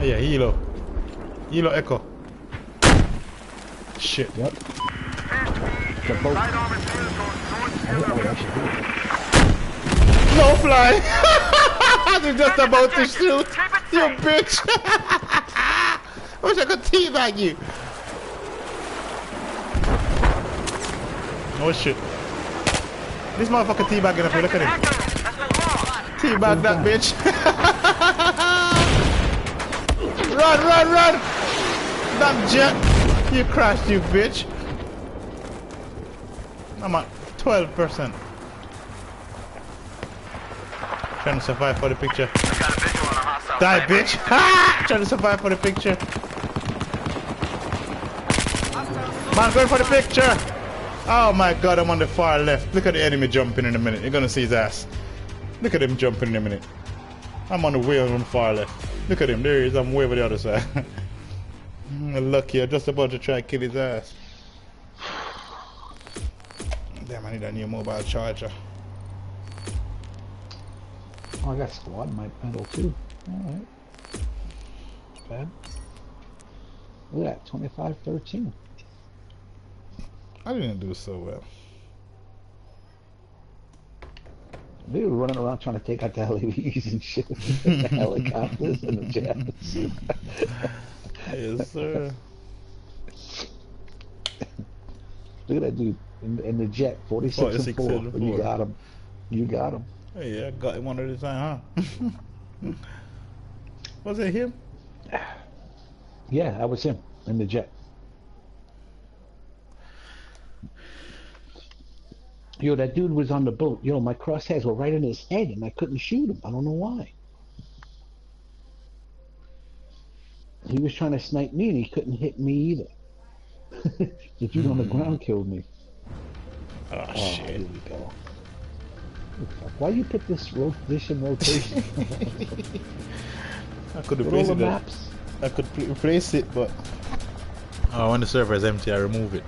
Oh, yeah, Hilo. Hilo Echo. Shit. Yep. The boat. Light armor is going Oh, north. that should be it. No fly! They're just about to shoot. You bitch! I wish I could teabag you. Oh shit. This motherfucker teabagging up here, look at him. That's the law. Teabag that bitch. Run, run, run! That jet! You crashed, you bitch. I'm at 12%. Trying to survive for the picture. Got a visual on a hostile Die, sniper. bitch! Ha! Trying to survive for the picture. Man, going for the picture! Oh my god, I'm on the far left. Look at the enemy jumping in a minute. You're gonna see his ass. Look at him jumping in a minute. I'm on the way on the far left. Look at him, there he is. I'm way over the other side. Lucky, I'm just about to try to kill his ass. Damn, I need a new mobile charger. Oh, I got squad mic pedal too. Alright. Bad. Look at that, 25-13. I didn't do so well. They were running around trying to take out the LAVs and shit. The helicopters and the jets. Yes, sir. Look at that dude in the jet, 46 and 4. 46 and You 4. got him. You got him. Hey, yeah, I got him one at a time, huh? Was it him? Yeah, that was him in the jet. Yo, that dude was on the boat. Yo, my crosshairs were right in his head and I couldn't shoot him. I don't know why. He was trying to snipe me and he couldn't hit me either. The dude on the ground killed me. Oh, Oh, shit. here we go. Why you put this in rotation? I could have With all placed the it there. maps. I could replace it, but when the server is empty, I remove it.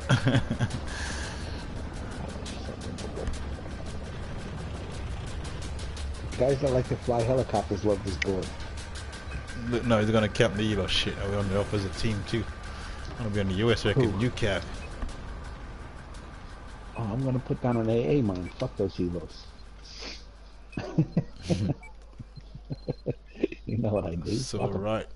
Guys that like to fly helicopters love this board. Look, no, he's gonna camp the Elo shit. We're on the opposite team too. I'm gonna be on the US record. Who? UCAV. Oh, I'm gonna put down an AA mine. Fuck those helos. You know what I do. So Fuck 'em. right.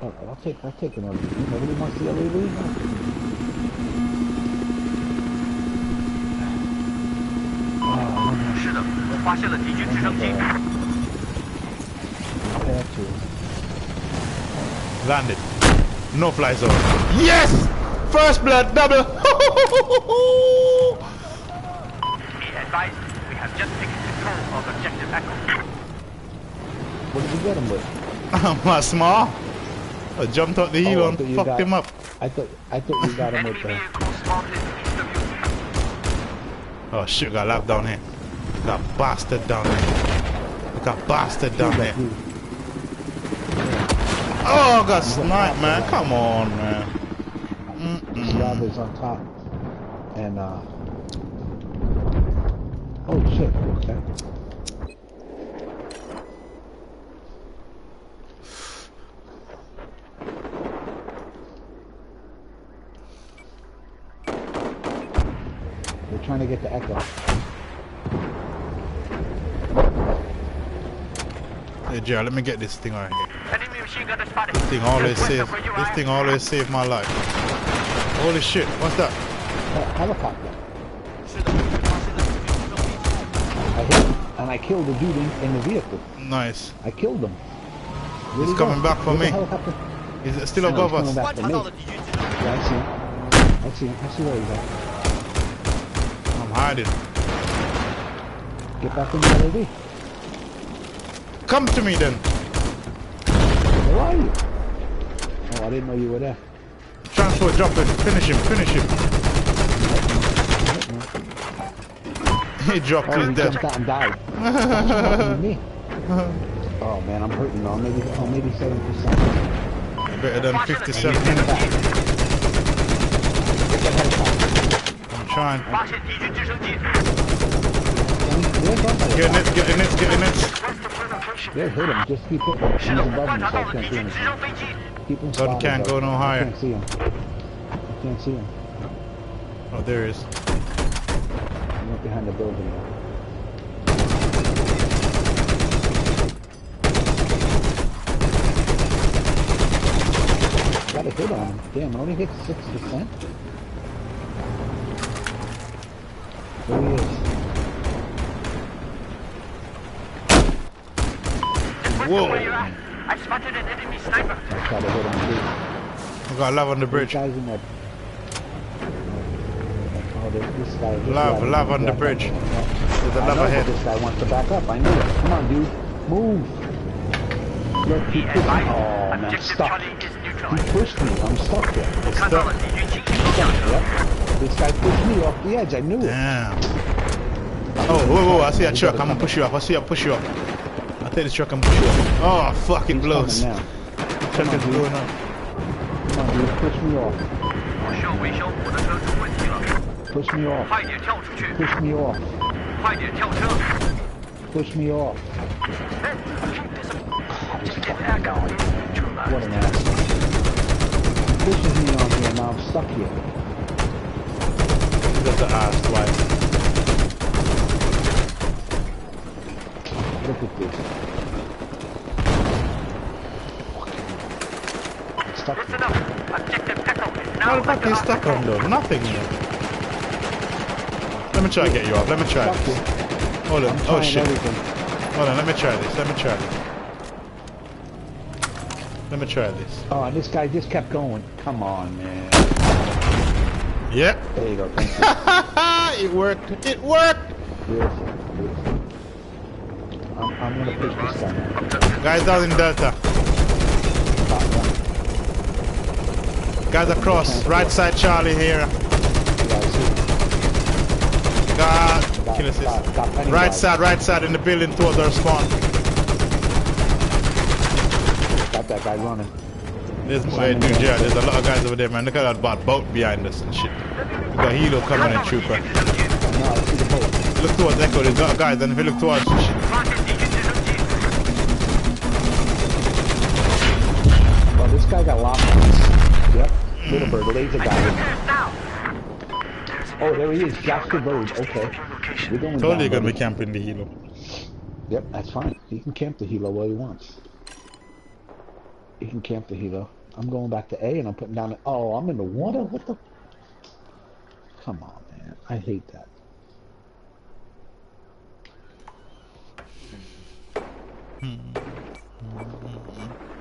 Alright, I'll take another. Nobody wants the LAV? 发现了敌军直升机。 pt2. Landed. No fly zone. Yes! First blood double. Be advised, we have just taken control of objective Echo. What did you get him with? My small. I jumped out the heel I and thought you fucked got- him up. I thought you got him Enemy with the. vehicle spotted east of you. Oh shit, got lap down here. Got bastard down there. Got bastard down there. Oh, got sniped, man. Come on, man. Robbers on top. And oh shit, okay. We're trying to get the Echo. Hey, Jared, let me get this thing right here. Enemy machine gun spotted. This thing always West save. of where you This are. thing always saved my life. Holy shit! What's that? Helicopter. I hit him, and I killed the dude in the vehicle. Nice. I killed him. He's coming back for me. Helicopter. Is it still I know, above he's us? coming back for me. Yeah, I see him. I see him. I see where he's at. I'm hiding. Get back in the LAV. Come to me then. Where are you? Oh, I didn't know you were there. Transport, drop it. Finish him. Finish him. He dropped Oh, to he his death. jumped out and died. That's what me. Oh man, I'm hurting now. Maybe 7%. Better than 57 minutes. I'm trying. 发现敌军直升机。 Get in it. Get in it. Get in it. Yeah, hit him. Just keep hitting him. He's 是的， above 观 me, 察 so I 到了 can't 敌 do 军直 anything. 升飞机。 Keep him God spotted, can't though. go no I higher. can't see him. I can't see him. Oh, there he is. I'm right behind the building. Got a hit on him. Damn, it only hit 6%. There he is. Whoa. Where you're at. I spotted an enemy sniper. I tried to hit him too. We got love on the bridge. Guys in that. Oh, this guy. Love on the bridge. There's a love ahead. This guy wants to back up. I knew it. Come on, dude. Move. Look, he Be pushed me. advised, Oh, man, I'm objective stuck. Charlie is He neutralized. pushed me. I'm stuck here. 看到了敌军轻型攻击。 Yep. This guy pushed me off the edge. I knew it. Damn. Oh, whoa. I see a truck. I'm gonna push you up. I see a push you up. I take this truck and push you up. Oh, fuck, it He's blows. coming now. Truck Come is on, dude. blowing up. Come on, dude. Push me off. 我需要维修，我的车出问题了， Push me off. 快点跳出去， Push me off. 快点跳车。 Push me off. Objective Echo What neutralized. an ass. He pushes me on here. Now I'm stuck here. Just the ass twice. Look at this. I'm stuck Listen here. up. Objective Echo is How now the fuck under you our stuck control. on though? Nothing yet. Let me try to get you off. Let me try Stuck this. here. Hold on. I'm Oh trying shit. everything. Hold on. Let me try this. Let me try this. Let me try this. Oh, and this guy just kept going. Come on, man. Yep. There you go. Thank you. It worked. It worked. Beautiful. Beautiful. I'm gonna push this guy now. Guys down in Delta. Top one. Guys across. Right side Charlie here. You guys see? God. Kill assist. Got plenty Right guys. side in the building towards our spawn. Got that guy running. There's a lot of guys over there, man. Look at that boat behind us and shit. We got Hilo coming in, trooper. No, I see the boat. Look towards Echo, there's got guys, and if you look towards shit. 发现敌军直升机。 Oh, this guy got locked on. Yep. Little bird, laser guy. There's now. Oh, there he is. Jasper Bird. Okay. We're going Totally down, gonna be buddy. camping the Hilo. Yep, that's fine. He can camp the helo where he wants. He can camp the helo. I'm going back to A and I'm putting down the... Oh, I'm in the water? What the... Come on, man. I hate that.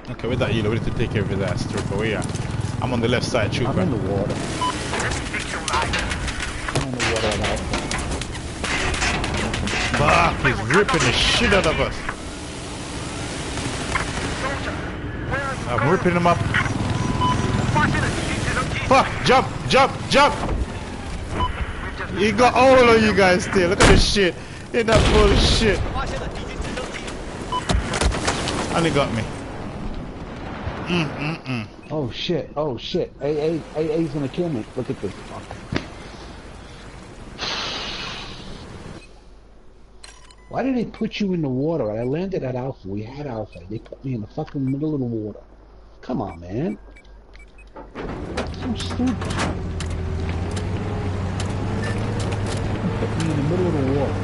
Okay, with that helo, we need to take care of his ass, trooper. Where you at? I'm on the left side, trooper. I'm in the water. I'm in the water now. Fuck, he's ripping the shit out of us. I'm ripping him up. Fuck, jump, jump, jump. He got all of you guys still. Look at this shit. Ain't that bullshit? And he got me. Oh shit, oh shit. AA's gonna kill me. Look at this. Fuck. Why did they put you in the water? I landed at Alpha. We had Alpha. They put me in the fucking middle of the water. Come on, man. So stupid. Put me in the middle of the water.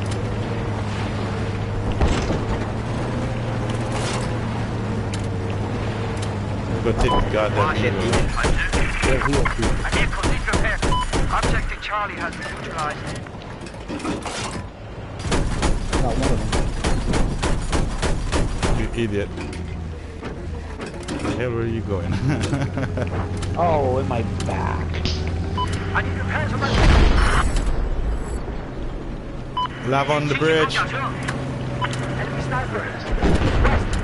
Go take the goddamn helo. They're here, too. I need complete repair. Objective Charlie has been neutralized. Not one of them. You idiot. Where the hell were you going? Oh, in my back. I need repairs on my... Lava on the bridge. Enemy sniper.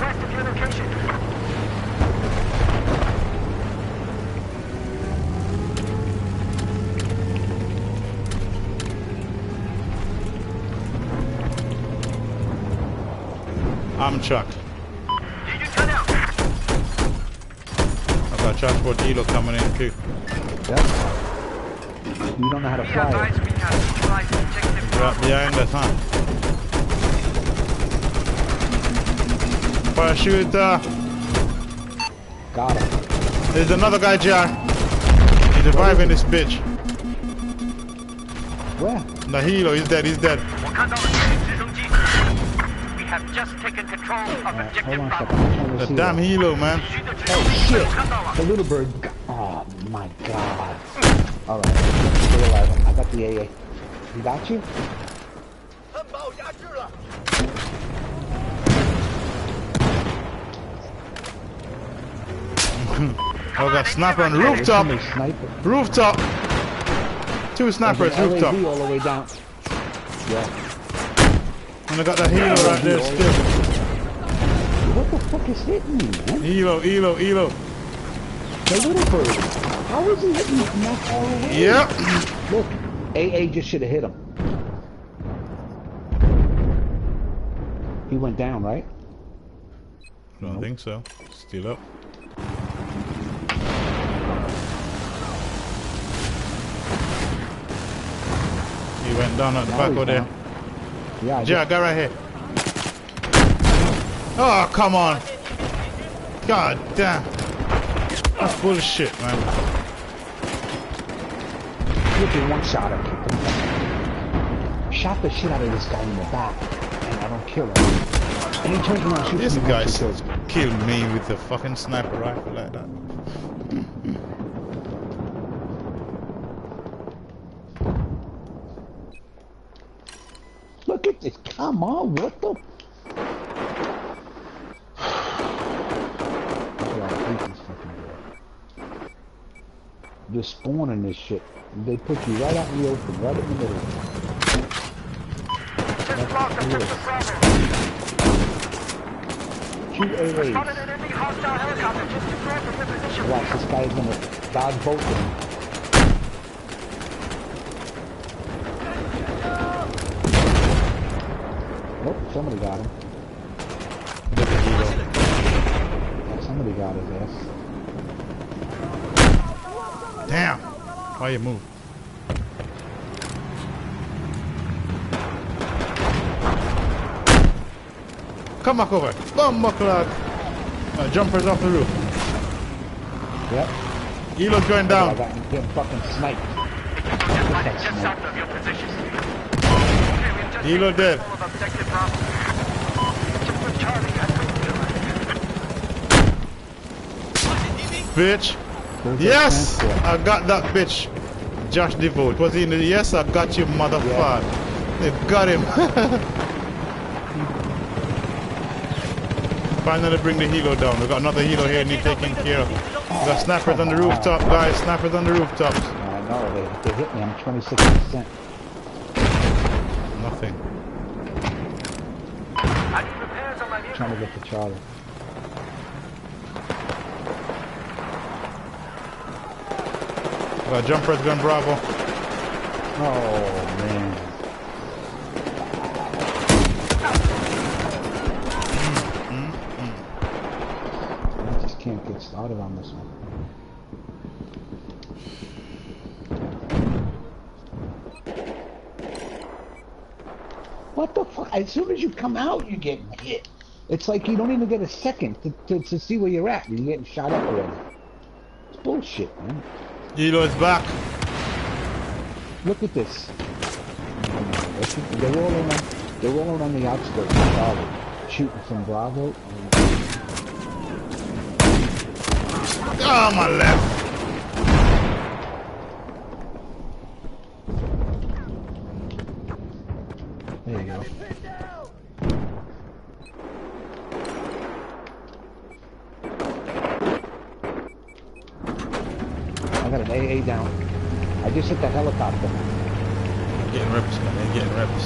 West of your location. I'm Chuck. You turn out. I've got transport helo coming in too. Yep. You don't know how to fly it. We can neutralize the objective. Right behind us, huh? Parachuter. Got him. There's another guy, Jar. He's reviving this bitch. Where? The helo, he's dead, he's dead. We have just taken control of Hold objective on a second. Bravo. I'm trying to The see damn that. helo, man. Oh shit! The little bird. Oh my god. Alright. Stay alive. I got the AA. You got you? Oh, got sniper on the rooftop. There's somebody sniper. Rooftop. Two snipers, There's an rooftop. LAV all the way down. Yeah. And I got that helo right there still. What the fuck is hitting me, man? Helo, helo, helo. The little bird. How is he hitting me from that far away? Yep. Look, AA just should have hit him. He went down, right? Don't think so. Still up. He went down at the Now back he's over there. down. Yeah, I Yeah, guy right here. Oh, come on. God damn. That's bullshit, man. look at one shot I kicked him. Shot the shit out of this guy in the back, and I don't kill him. And he turns around and shoots This me. guy once he still kills me. killed me with a fucking sniper rifle like that. Look at this. Come on, what the? Yeah, I hate this fucking guy. They're spawning this shit. They put you right out in the open, right in the middle. Just lost objective Bravo. Two AAs. Spotted an enemy hostile helicopter just to north of your position. Watch, this guy is gonna dodge both of them. Nope, somebody got him. Look at helo. Yeah, somebody got his ass. Damn. Why you move? Come back over. Bumbo clock. Jumpers off the roof. Yep. Helo's going I down. got him fucking sniped. Just south of your position. Helo dead. Of objective Bravo. Objective Charlie has been neutralized. Bitch. There's that Yes! transport. I got that bitch. Josh DeVoe. Was he in the... Yes, I got you, motherfucker. They got him. Finally bring the helo down. We got another helo here need taken care of. We got snipers on the rooftop, guys. Snipers on the rooftops. I know, they hit me. I'm 26%. Nothing. I need repairs on my vehicle. Trying to get to Charlie. We got jumpers gun Bravo. Oh, man. I just can't get started on this one. What the fuck? As soon as you come out, you're getting hit. It's like you don't even get a second to see where you're at. You're getting shot up already. It's bullshit, man. Helo is back. Look at this. They're all on the outskirts of Charlie, shooting from Bravo. Oh, my left. There you go. I got an AA down. I just hit the helicopter. Getting rips, man. They're getting rips.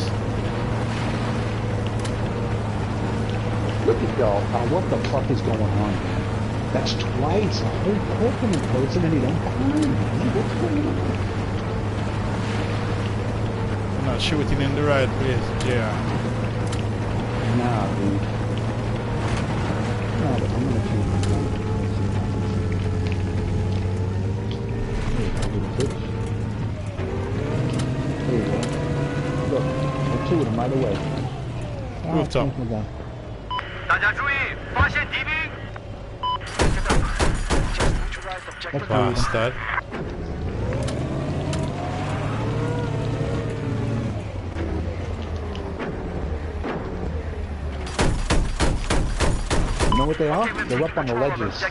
Look at y'all. What the fuck is going on, man? That's twice. I heard him in person and he don't behind me. What's going on? I'm not shooting in the right place. Yeah. Nah, dude. Nah, but I'm gonna shoot him. There you go. Look, there's two of them right away. Rooftop. Thank you, God. 大家注意，发现敌兵。 Bastard. You know what they are? They're up on the ledges. I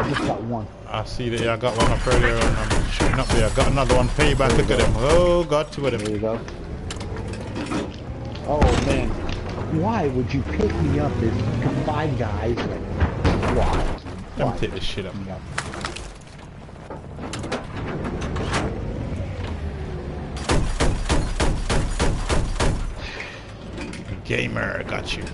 just got one. I see that. Yeah, I got one up earlier and I'm shooting up there. I got another one. Payback. Look at them. Oh, got two of them. There you go. Oh, man. Why would you pick me up? There's 5 guys. Why? Let me take this shit up. Gamer, got you.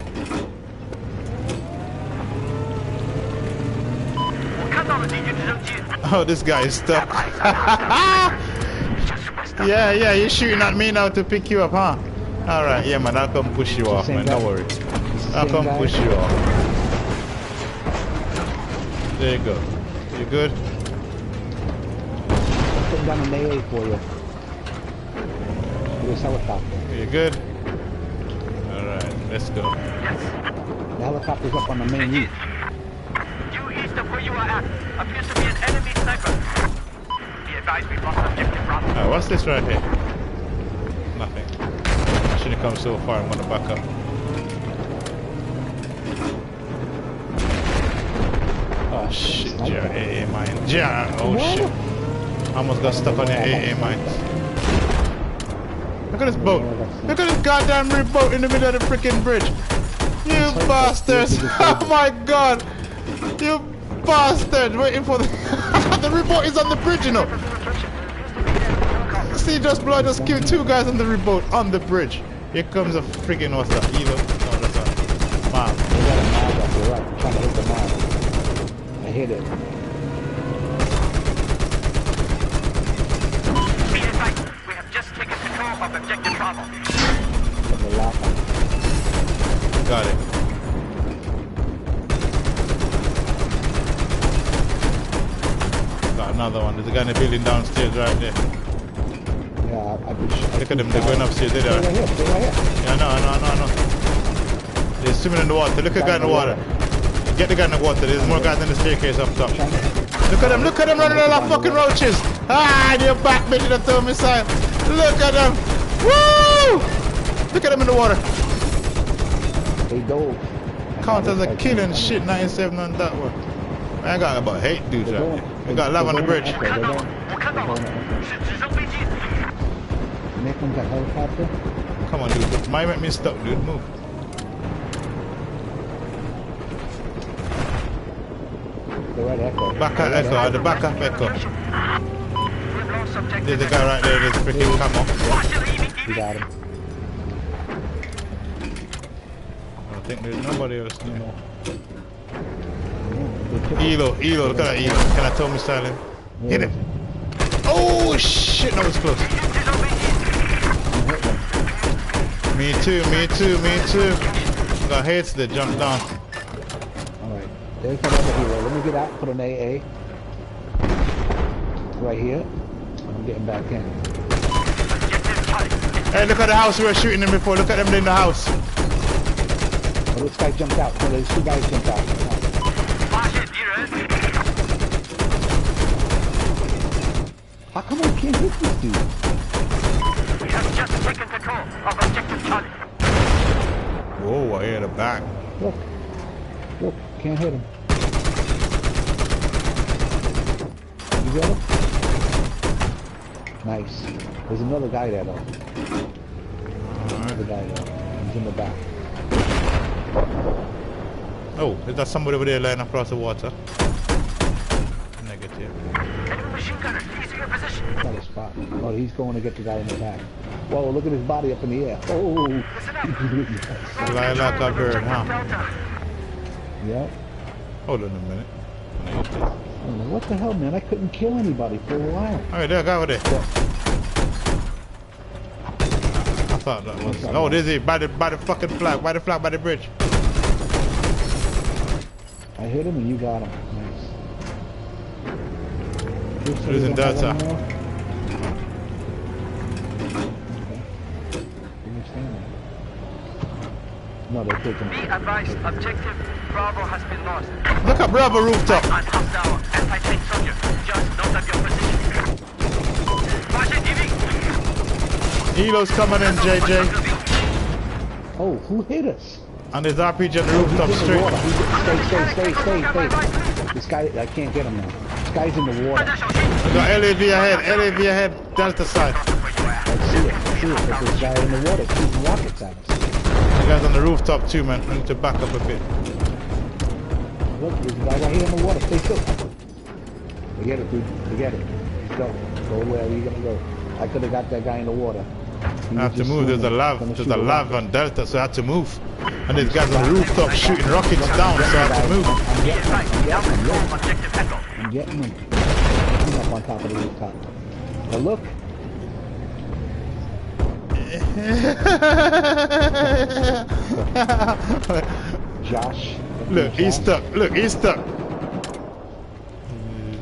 Oh, this guy is stuck. Yeah, you're shooting at me now to pick you up, huh? Alright, yeah, man, I'll come push you off, man. Don't worry. I'll come push you off. There you go. You good? I'm putting down a melee for you. This helicopter. You good? Alright, let's go. The helicopter's up on the main roof. Due east of where you are at, appears to be an enemy sniper. Be advised we lost objective Bravo. Alright, what's this right here? Nothing. I shouldn't come so far, I'm gonna back up. Oh shit, your AA mine. Yeah, oh shit. I almost got stuck on your AA mines. Look at this boat. Look at this goddamn boat in the middle of the freaking bridge. You bastards. Oh my god. You bastard. Waiting for the... the reboat is on the bridge, you know. See, just killed 2 guys on the reboat on the bridge. Here comes a freaking what's that? Elo? No, that's not. Wow. They got a mag up there, right? I'm trying to hit the mag. I hit it. Be advised, we have just taken control of objective Bravo. Got it. Got another one. There's a guy in the building downstairs right there. Yeah, Look at them, they're going upstairs. They're Stay there. right here, stay right here. Yeah, I know. They're swimming in the water. Look at the guy in the water. Get the guy in the water. There's more guys in the staircase up top. Look at them running all our fucking roaches. Ah, they're back, bitch, the throw missile. Look at them. Woo! Look at them in the water. They dove. Count as a killing shit, 97 on that one. I got about 8 dudes right here. We got 11 on the bridge. Nick one's a helicopter. Come on, dude. Might make me stop, dude. Move. right Echo. Back at Echo, at the back of Echo. We've lost objective. There's a guy right there, there's freaking camo. You got him. I think there's nobody else no more. Yeah, Elo, look at that Elo. Can I tell me silent? Hit it. Oh shit, that was close. Me too. Got hits that jumped down. Alright, there's another hero. Let me get out and put an AA. Right here. I'm getting back in. Hey, look at the house we were shooting them before. Look at them in the house. Oh, this guy jumped out. Oh, there's 2 guys jumped out. How come I can't hit this dude? We have just taken control of objective Charlie. Whoa, I hear the back. Look, can't hit him. You got him? Nice. There's another guy there though. Another guy there. He's in the back. Oh, is that somebody over there lying across the water? Negative. Enemy machine gunner, easy your position. Not a spot. Oh, he's going to get the guy in the back. Whoa, look at his body up in the air. Oh. Fly like a bird, huh? Yep. Hold on a minute. Negative. What the hell, man? I couldn't kill anybody for a while. Alright, there, guy over there. Yeah. I thought that was. Oh, there's it. By the fucking flag. By the flag, by the bridge. I hit him and you got him. Nice. Losing data. No, they're taking Be advised, objective Bravo has been lost. Look at Bravo rooftop. And hostile anti-tank soldier. Just note up your position. Marshal TV. Elo's coming in, JJ. Oh, who hit us? And there's RPG on the rooftop He's in the straight. water. Stay. This guy, I can't get him now. This guy's in the water. We got LAV ahead, Delta side. I see it. But this guy in the water shooting rockets at us. The guy's on the rooftop too, man. I need to back up a bit. Look, there's a guy right here in the water. Stay still. Forget it, dude. Forget it. Just go. Go wherever you're gonna go. I could have got that guy in the water. I have to move. There's a lav on Delta, so I have to move. And these guys on the rooftop shooting rockets down, so I have to move. I'm getting him. I'm up on top of the rooftop. Now look. Josh. Look, he's stuck. He's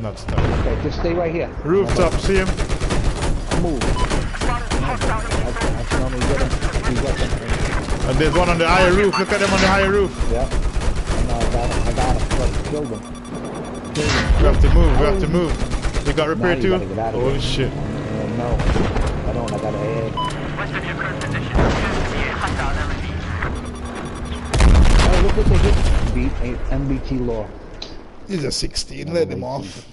not stuck. Okay, just stay right here. Rooftop, see him? Move. I can only get him. He's up there. And there's one on the higher roof. Look at them on the higher roof. Yeah. No, I got him. Killed him. We have to move. We got repair too? Holy shit. No, I don't. I got a head. West of your current position appears to be a hostile LAV. Oh, look what they hit. Beat MBT law. He's a 16. Let him off.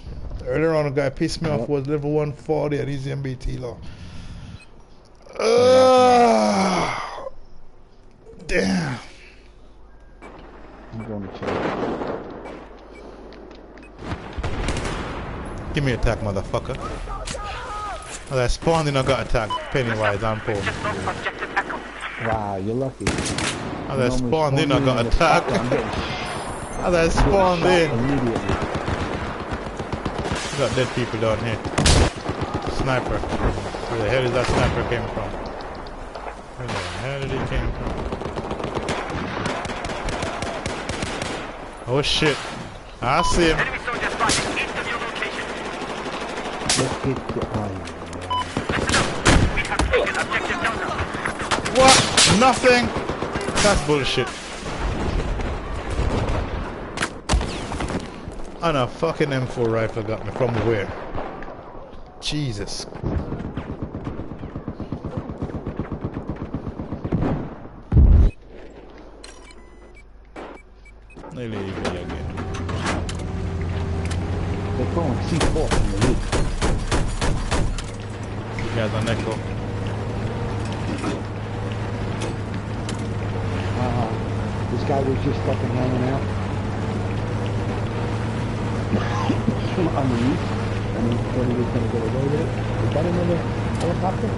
Earlier on, a guy pissed me off was level 140 and he's MBT law. Damn. I'm going to check. Give me a tag, motherfucker. As I spawned in, I got attacked. Pennywise on pole. Just lost objective Echo. Wow, you're lucky. As I spawned in, I got attacked. As I spawned in. Immediately. Got dead people down here. Sniper. Where the hell is that sniper came from? Where the hell did he came from? Oh shit. I see him. Enemy soldiers spotted east of your location. Let's get the Listen up. We have taken objective Delta. What? Nothing? That's bullshit. And a fucking M4 rifle got me from where? Jesus. They leave me again. They're throwing C4 from the roof. You guys on Echo. This guy was just fucking hanging out. On the roof, and then when he was going to go away with it. Is that another helicopter?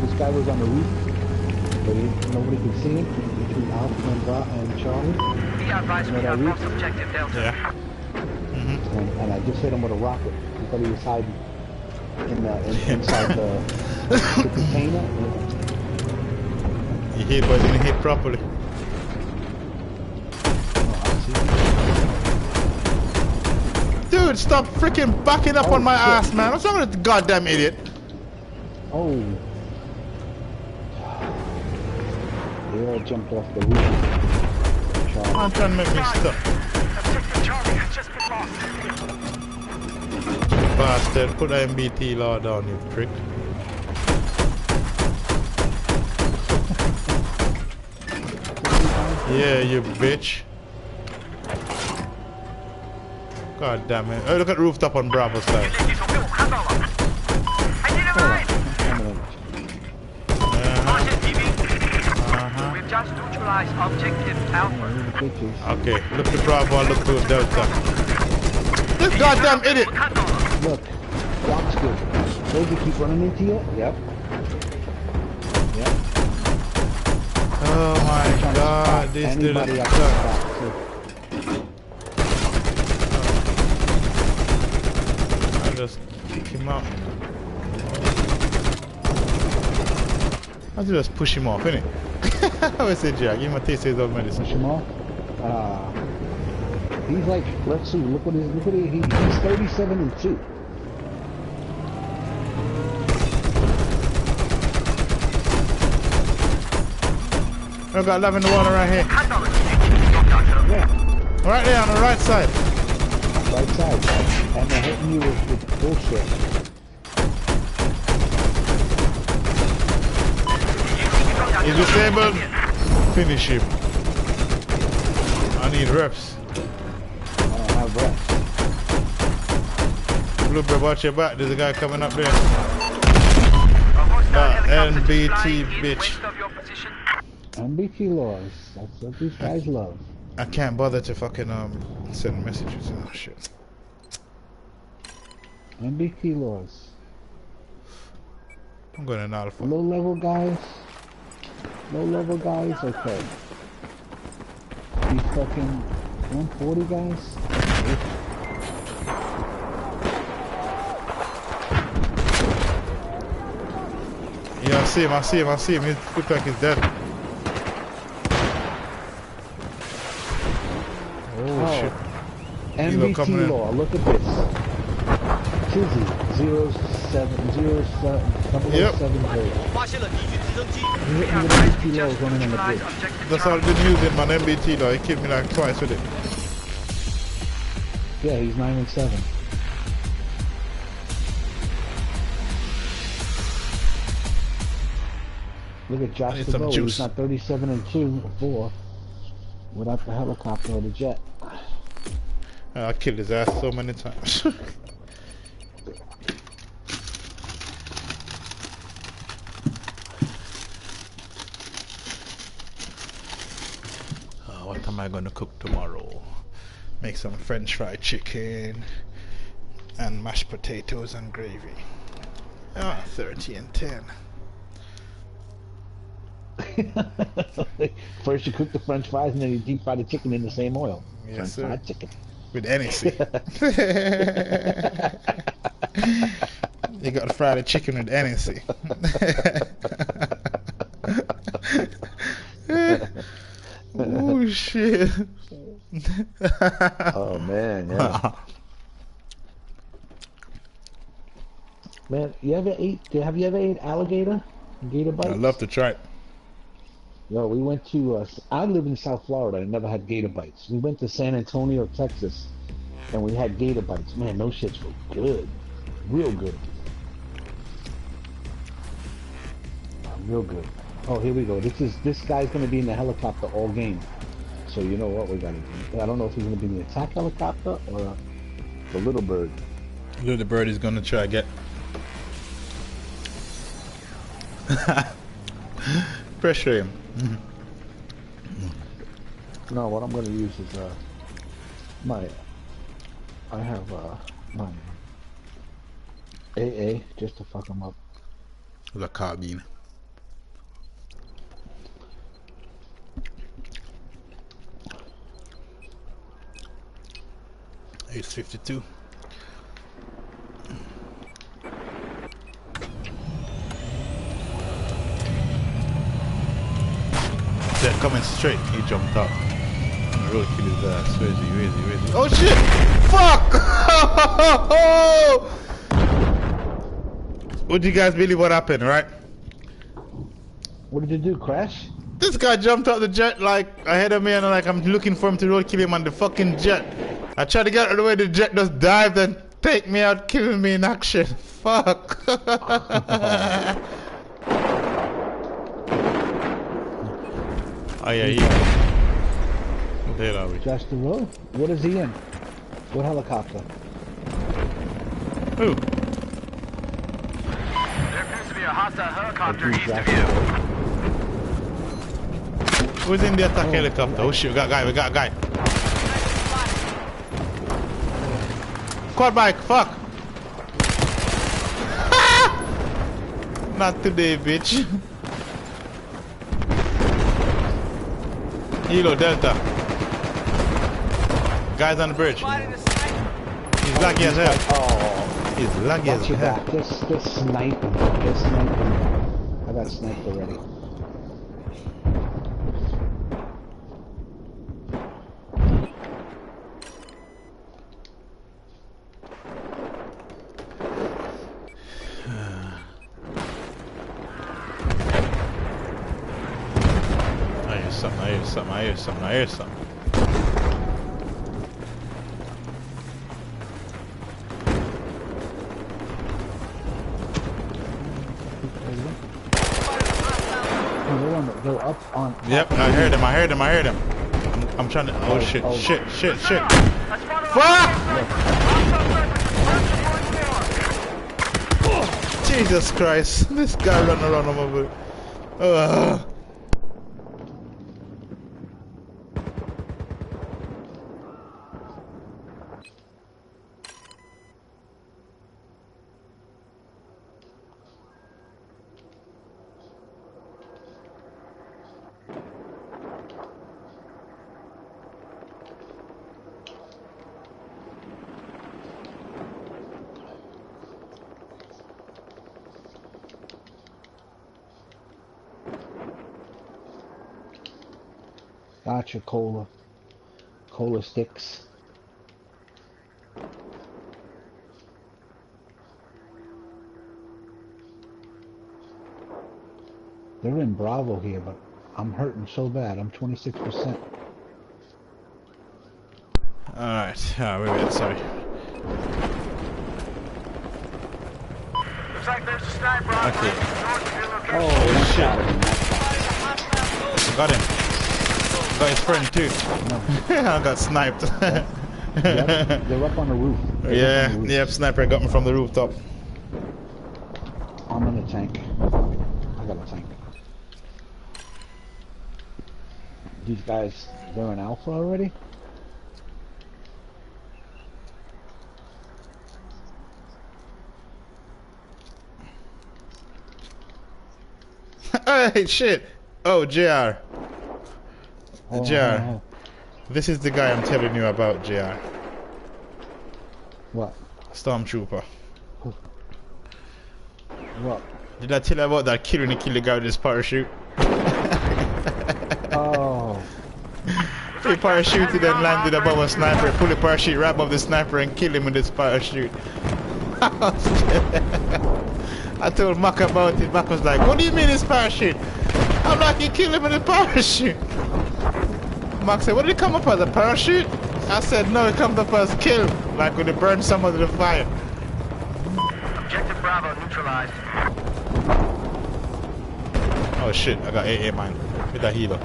This guy was on the roof, but nobody could see him between Alpha and Charlie. Be advised, we have lost objective Delta. Yeah. And I just hit him with a rocket. I thought he was hiding inside the container. He hit, but didn't hit properly. Dude, stop freaking backing up on my ass, man. What's wrong with the goddamn idiot? Oh. They all jumped off the roof. I'm trying to make me stop. Objective Charlie has just been lost. Bastard, put the MBT law down, you prick. Yeah, you bitch. God damn it. Oh, look at rooftop on Bravo side. We've just neutralized objective Alpha. Okay, look to Bravo and look to Delta. This goddamn idiot! Look, block's good. Those you keep running into you? Yep. Yep. Oh my god, this dude is I just kick him out. I just push him off, innit? I say, Jack, give him a taste of his own medicine. Push him off? He's like, let's see, look what he's 37-2. I've got love in the water right here. Yeah. Right there on the right side. Right side. And they're hitting you with bullshit. He's disabled. Finish him. I need reps. I don't have reps. Bluebird, watch your back. There's a guy coming up there. NBT bitch. NBT laws. That's what these guys love. I can't bother to fucking send messages and shit. NBT laws. I'm going in alpha. Low level guys. Okay. These fucking 140 guys. Yeah, I see him. He looks like he's dead. Oh shit. NBT law, look at this. Tizzy, 07070. Yep. NBT law is running on the bridge. That's all I've been using, man. NBT law. He killed me like twice with it. Yeah, he's 9-7. Look at Josh DeVoe, he's not 37-2 or 4 without the helicopter or the jet. I killed his ass so many times. What am I gonna cook tomorrow? Make some French fried chicken and mashed potatoes and gravy. 30 and 10. First you cook the French fries and then you deep fry the chicken in the same oil. Yes, French fried chicken. With NEC. You got to fry the chicken with NEC. Oh shit. Oh man, yeah. Man, have you ever ate alligator? Gator bites? I'd love to try it. Yo, we went to, I live in South Florida, I never had gator bites. We went to San Antonio, Texas, and we had gator bites. Man, those shits were good. Real good. Real good. Oh, here we go. This guy's gonna be in the helicopter all game. So you know what we gotta do. I don't know if he's gonna be in the attack helicopter or the little bird. Little bird is gonna try to get. Pressure him. No, what I'm gonna use is I have my AA just to fuck them up. The carbine. 852. Jet coming straight, he jumped up. I'm gonna road kill his ass. Where is he? Where is he? Where is he? Oh shit! Fuck! Would you guys believe what happened, right? What did you do, crash? This guy jumped out the jet like ahead of me and like I'm looking for him to road kill him on the fucking jet. I tried to get out of the way, the jet just dived and take me out, killing me in action. Fuck. Oh yeah, he. What the hell are we? Josh the road? What is he in? What helicopter? Who? There appears to be a hostile helicopter east of you. Who's in the attack helicopter? Oh shit, we got a guy, we got a guy. Quad bike, fuck! Not today, bitch. Hilo, Delta. Guys on the bridge. He's laggy as hell. Oh, He's laggy as watch your hell. back. Just snipe him. Just snipe him. I got sniped already. I hear something. They're up on. Yep, I heard him. I'm trying to. Oh shit. Fuck! Jesus Christ. This guy running around on my boot. Gotcha, cola sticks. They're in Bravo here, but I'm hurting so bad. I'm 26%. Alright, wait, sorry. Looks like there's a sniper on Okay. north of your location. Oh shit! Got him. Got his friend too. I got sniped. Yep, they're up on the roof. Yep, sniper got me from the rooftop. I'm in a tank. I got a tank. These guys, they're in Alpha already? Hey, shit! Oh, JR. Oh, JR. oh. This is the guy I'm telling you about, JR. What? Stormtrooper. What? Did I tell you about that killing the guy with his parachute? Oh. He parachuted and landed above a sniper, pulled the parachute right above the sniper and killed him with his parachute. I told Mac about it. Mac was like, what do you mean his parachute? I'm like, you killed him with a parachute. Mac said, what did it come up as, a parachute? I said, no, it comes up as kill, like when they burn someone to the fire. Objective Bravo neutralized. Oh shit, I got AA mine. With that healer.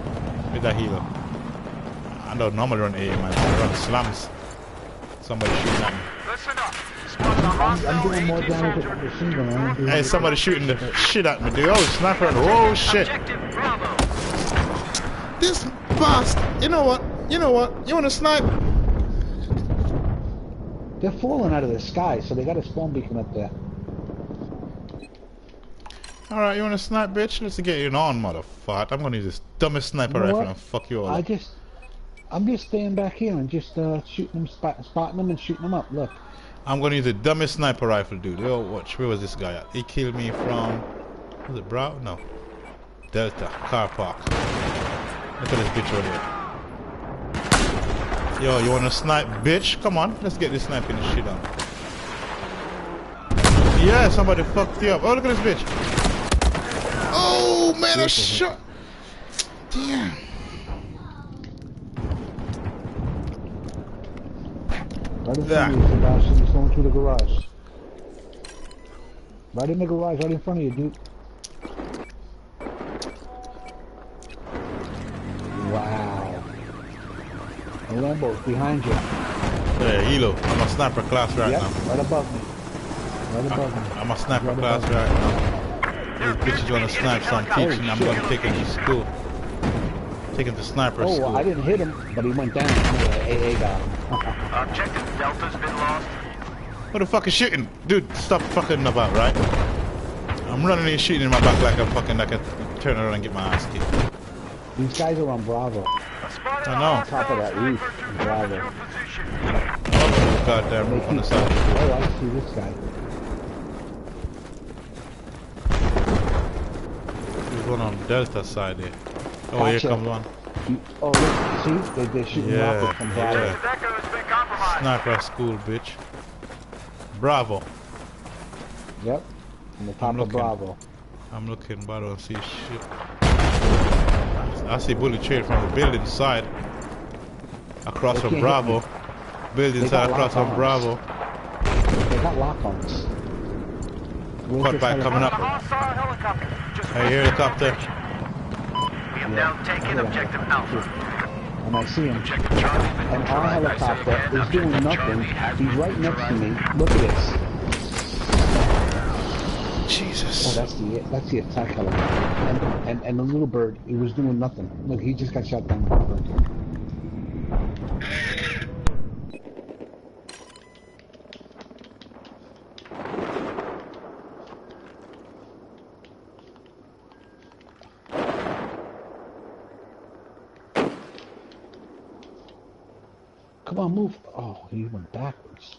I don't normally run AA mine, I run slams. Somebody shooting at me. Listen up. Spotted a hostile I'm doing more 18 damage soldier. with the machine gun. I'm doing Hey, somebody shooting the shit at me, dude. Oh, sniper. Oh shit. Objective Bravo. This bastard. You know what? You know what? You wanna snipe? They're falling out of the sky, so they got a spawn beacon up there. Alright, you wanna snipe, bitch? Let's get you on, motherfucker. I'm gonna use this dumbest sniper You know rifle what? and fuck you all up. I'm just staying back here and just shooting them, spotting them and shooting them up. Look. I'm gonna use the dumbest sniper rifle, dude. Yo, watch. Where was this guy at? He killed me from... Was it Brow? No. Delta. Car park. Look at this bitch over there. Yo, you wanna snipe, bitch? Come on. Let's get this sniping shit on. Yeah, somebody fucked you up. Oh, look at this bitch. Oh, man, I shot. Damn. Right in front of you, Sebastian. He's going through the garage. Right in the garage, right in front of you, dude. Wow. The Lambo's behind you. Yeah, Hilo. I'm a sniper class right now. Right above me. Right above me. I'm a sniper class right now. These bitches wanna snipe, so I'm teaching. I'm gonna take him to school. Take him to sniper school. Oh, I didn't hit him, but he went down. AA got him. Objective Delta's been lost. What the fuck is shooting? Dude, stop fucking about, right? I'm running and shooting in my back like I'm fucking, like I turn around and get my ass kicked. These guys are on Bravo. I know. On top of that roof. Bravo. Oh, goddamn roof on the side. Oh, I see this guy. There's one on Delta side there. Oh, Gotcha. here comes one. Oh, look, see? They're shooting rockets from Bravo. Yeah. Sniper school, bitch. Bravo. Yep. On the top of Bravo. I'm looking, but I don't see shit. I see bullet trail from the building side. Across from Bravo. Building side across from Bravo. They got lock-ons. Caught by coming up. I hear helicopter. We have now taken objective Alpha. And I see him. And our helicopter is doing nothing. He's right next to me. Look at this. Jesus. Oh, that's the attack helicopter. And the little bird, he was doing nothing. Look, he just got shot down by the bird. Come on, move. Oh, he went backwards.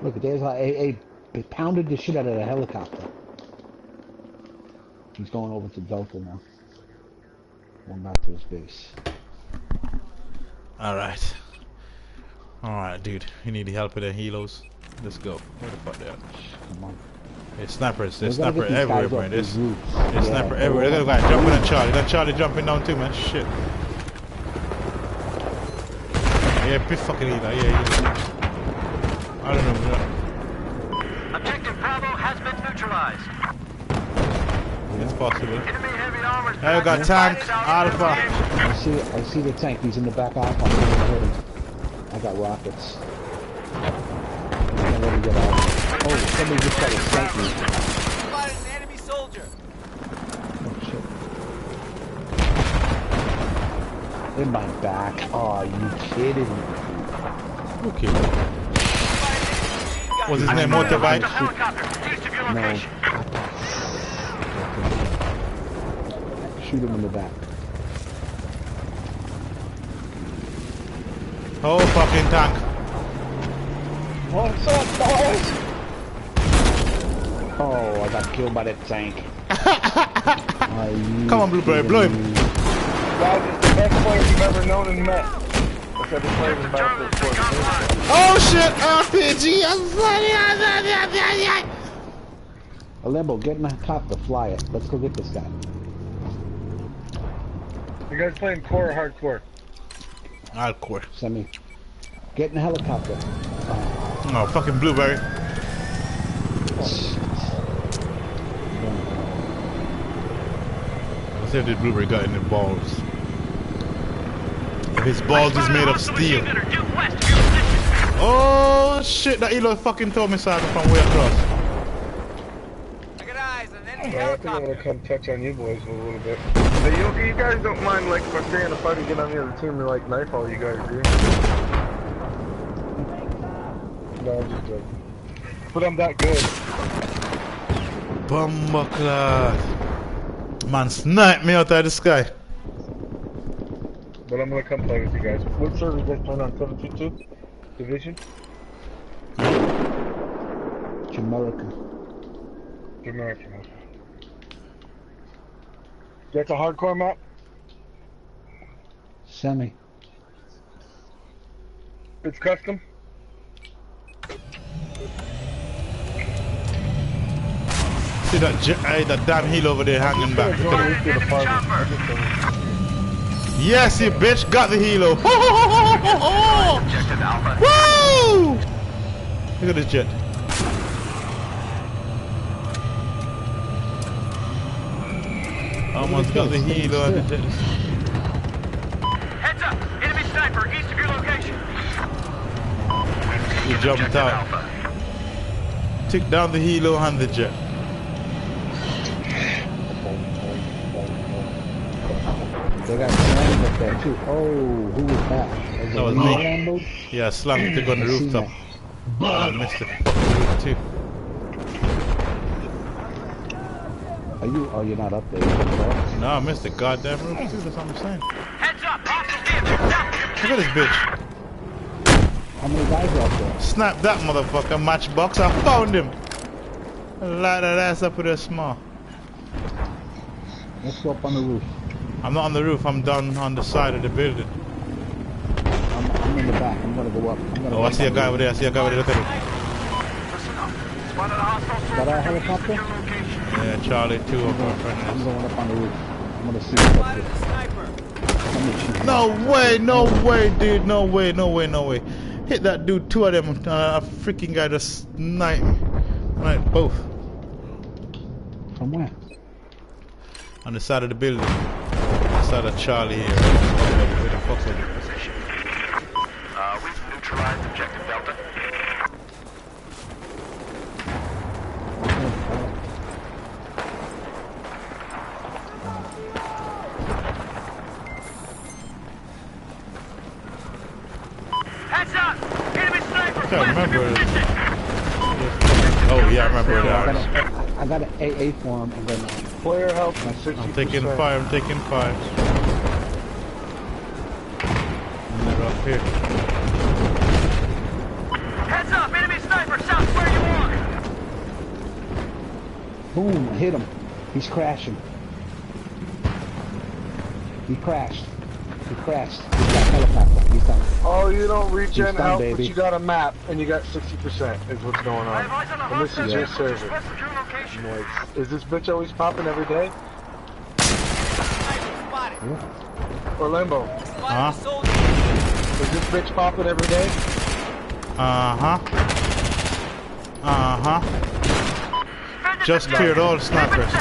Look, there's a pounded the shit out of the helicopter. He's going over to Delta now. Going back to his base. Alright. Alright, dude. You need help with the helos. Let's go. Where the fuck they at? Come on. There's snipers. There's sniper everywhere, man. There's yeah, sniper everywhere. Look at that guy jumping on Charlie. That Charlie jumping down too, man. Shit. Yeah, piss fucking either. Yeah. I don't know. Objective Bravo has been neutralized. It's possible. Enemy heavy armor. Now you got tank, Alpha. I see the tank. He's in the back Alpha. I got rockets. I'm ready to get out. Oh, somebody just tried to snipe me. Spotted an enemy soldier. Oh, shit. In my back. Oh, you kidding me? Okay. What's his name? Motorbike? No. Shoot him in the back. Oh, fucking tank. What's up, boys? Oh, I got killed by that tank. Come on, Blueberry, blow him. Guys, it's the best player you've ever known and met. Except the player was about to report. Oh shit! RPG! Limbo, get in the helicopter, fly it. Let's go get this guy. You guys playing core or hardcore? Hardcore. Send me. Get in the helicopter. No, fucking Blueberry. Let's see if this Blueberry got any balls. If his balls is made of steel. Oh shit, that Elo fucking told me something from way across. I got eyes on Well, I think I'm gonna come touch on you boys a little bit. Hey, you guys don't mind, like, if I stay in the fight and get on the other team and, like, knife all you guys, do you? No, I'm just joking. But I'm that good. Bumbuckler. Man, snipe me out of the sky. But I'm gonna come play with you guys. What server you guys playing on? 722? Division? Jamaican. Jamaican. That's a hardcore map? Semi. It's custom? See that damn heel over there hanging back. Yes, you bitch got the helo. Woo! Look at this jet. Almost got the helo on the jet. Heads up! Enemy sniper east of your location. He jumped out. Took down the helo and the jet. They got Lambos up there too. Oh, who was that? That was me. Lambos? Yeah, slammed it on the rooftop. I missed the fucking roof too. Are you? Oh, you're not up there. No, I missed the goddamn roof too. That's what I'm saying. Heads up! Hostile vehicle south. Look at this bitch. How many guys are up there? Snap that motherfucker, matchbox. I found him. Light that ass up with a small. Let's go up on the roof. I'm not on the roof, I'm down on the side of the building. I'm in the back. I'm gonna go up. Oh, I see a guy over there. I see a guy over there. Look at him. Is that our helicopter? Yeah, Charlie, 2 of our I'm friends. going up on the roof. I'm gonna see what's up there. No way, no way, dude. No way, no way, no way. Hit that dude, 2 of them. A freaking guy just sniped me. Right, both. From where? On the side of the building. The side of Charlie here. Where the fuck was it? We've neutralized objective Delta. Heads up! Enemy sniper! I can't remember. Oh yeah, I remember that. I got an AA for him, and then Player health, I'm 60%. taking 5, I'm taking 5. And they're up here. Heads up! Enemy sniper south where you are! boom, I hit him. He's crashing. He crashed. He crashed. He's got helicopter. He's done. Oh, you don't regen He's done, health, but baby. you got a map, and you got 60% is what's going I on. have eyes on a And this hostile is your vehicle just server. west of your location. Like, is this bitch always popping every day? Or Limbo? Huh? Is this bitch popping every day? Uh-huh. Uh-huh. Just cleared all the snipers.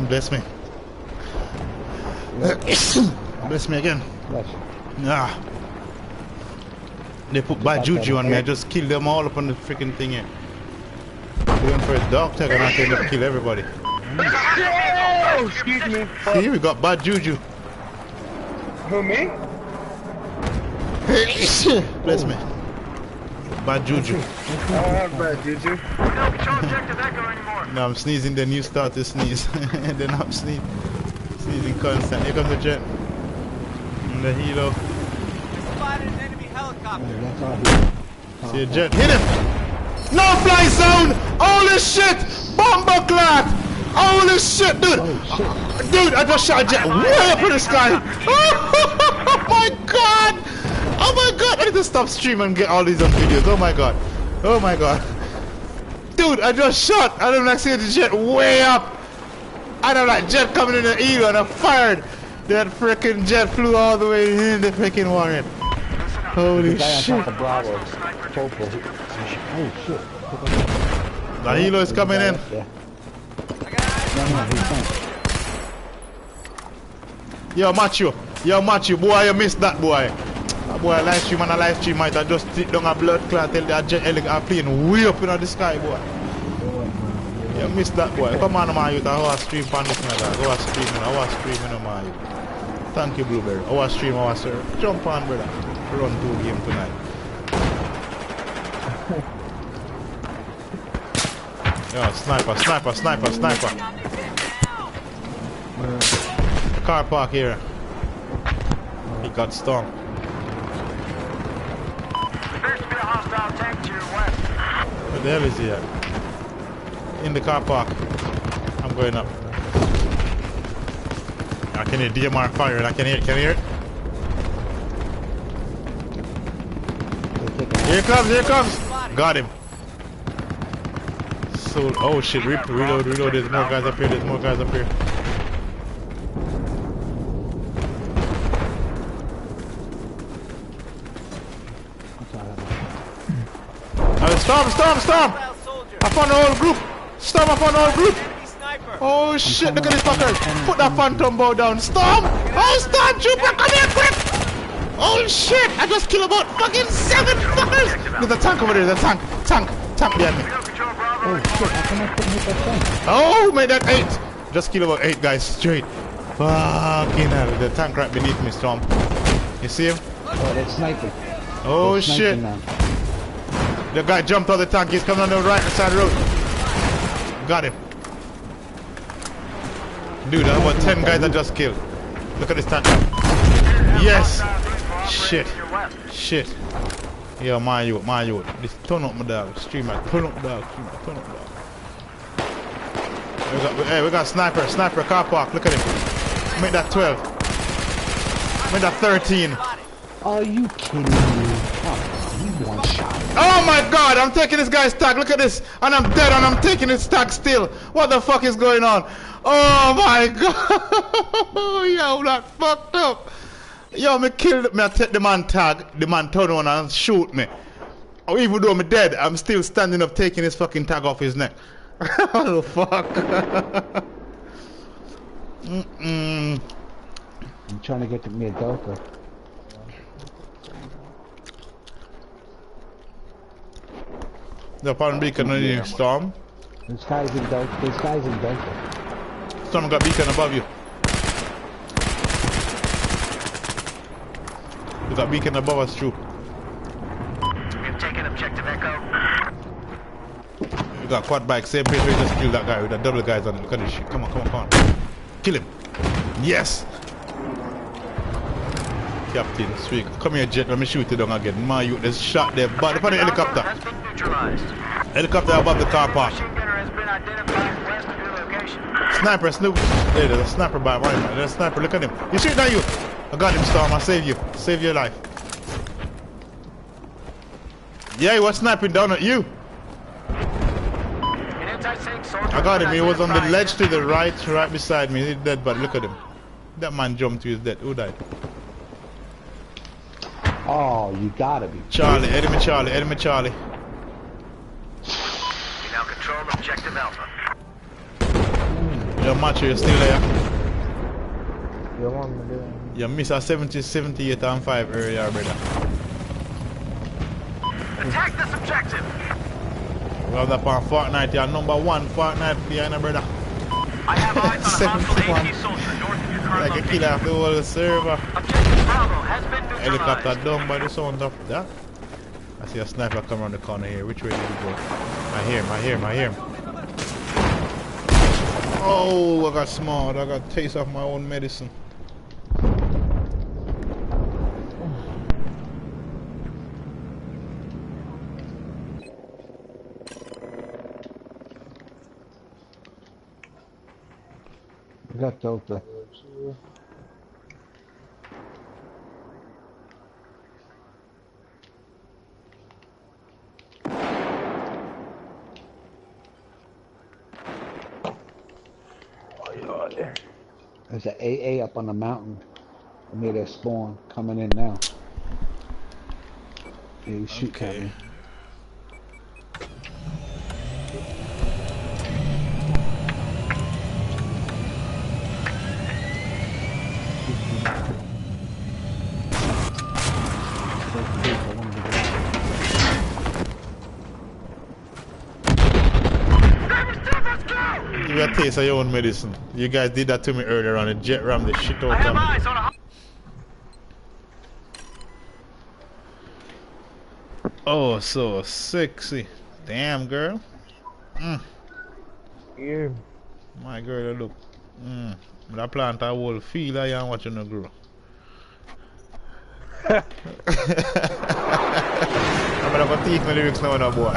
Bless me. Bless me again. Bless. Ah. They put bad juju on me. I just killed them all up on the freaking thing here. They went for a dog tag and I ended up kill everybody. Oh, excuse me. See, we got bad juju. Who, me? Bless me. Bad juju. I don't have bad juju. We don't control objective Echo anymore. No, I'm sneezing, then you start to sneeze. And then I'm sneezing constant. Here comes the jet. And the helo. Spotted an enemy helicopter. That's all here. See a jet. Hit him! No fly zone! Holy shit! Bomber clock! Holy shit, dude! Oh, shit. Dude, I just shot a jet way up in the sky! Oh my god! Oh my god! I need to stop streaming and get all these on videos. Oh my god. Oh my god. Dude, I just shot! I don't like seeing the jet way up! I don't like jet coming in the eagle and I fired! That freaking jet flew all the way in the freaking warhead. Holy The guy on shit. top of Bravo. Popo. Oh, shit. The helo is coming in. Yeah. No, he's fine. Yo, Macho, boy, you missed that, boy. Boy, I live stream and I live stream, might I just sit down a blood clot till that jet helicopter plane way up in the sky, boy. You missed that boy. Come on, my youth. I was stream on this night. I was streaming, my youth. Thank you, Blueberry. I was stream, I was sir. Jump on, brother. Run 2 games tonight. Yeah, sniper. Car park here. He got stung. Appears to be a hostile tank to your west. Where the hell is he at? In the car park. I'm going up. I can hear DMR firing. I can hear it. Can you hear it? Here it comes. Got him. So, oh shit, reload. There's more guys up here. Storm! I found the whole group. Storm, I found the whole group. Oh shit, look at this fucker. Put that phantom bow down. Storm! Oh, Storm Trooper, come here quick! Oh shit, I just killed about fucking 7 fuckers! There's a tank over there, Tank behind me. Oh shit, how come I couldn't hit that tank? Oh, made that 8. Just killed about 8 guys straight. Fucking hell, the tank right beneath me, Storm. You see him? Oh, that's sniping. Oh They're shit. sniping now. The guy jumped out the tank, he's coming on the right side of the road. Got him. Dude, I have about 10 guys I just killed. Look at this tank. Yes! Shit. Yeah, my youth. This turn up my dog. Streamer, turn up dog. We got sniper car park. Look at him. Make that 12. Make that 13. Are you kidding me? Oh, you one shot. Oh my god, I'm taking this guy's tag. Look at this. And I'm dead and I'm taking his tag still. What the fuck is going on? Oh my god. Yo, that fucked up. Yo, me killed me. I take the man tag. The man turn on and shoot me. Or even though I'm dead, I'm still standing up taking his fucking tag off his neck. What the fuck? I'm trying to get to me a Delta. The palm beacon on you, Storm. This guy's in Delta. Storm got beacon above you. We got beacon above us, true. We've taken objective Echo. We got quad bike, same place we just killed that guy with the double guys on it. Look at this shit. Come on. Kill him. Yes! Captain, sweet. Come here, Jet. Let me shoot you down again. My youth, there's shot there. But upon the helicopter. Has been neutralized. Helicopter above the car park. Machine gunner has been identified west of your location. Sniper, Snoop. There's a sniper by mine. There's a sniper. Look at him. You shoot at you. I got him, Storm. I saved you. Save your life. Yeah, he was sniping down at you. I got him. He was on the ledge to the right beside me. He's dead, but look at him. That man jumped to his death. Who died? Oh, you gotta be. Charlie. Enemy Charlie. We now control objective Alpha. Yo, Macho, you're still there? You want me to? You missed a 78 and 5 earlier, brother. Attack this objective! We have that on Fortnite. You're number 1 Fortnite behind, brother. I have eyes on a hostile AT soldier north of your current Like a killer off the whole server. Objective Bravo has been neutralized. Helicopter down by the sound of that. I see a sniper come around the corner here. Which way did he go? I hear him. Oh, I got smart. I got taste of my own medicine. I got Delta. There's an AA up on the mountain near their spawn coming in now. Yeah, you shoot at me. taste of your own medicine. You guys did that to me earlier on. The jet ram the shit I out have of me. eyes on a... Oh, so sexy. Damn, girl. Yeah. My girl, look. But I plant a whole field I am watching her grow. I'm gonna go teach my lyrics now, no boy.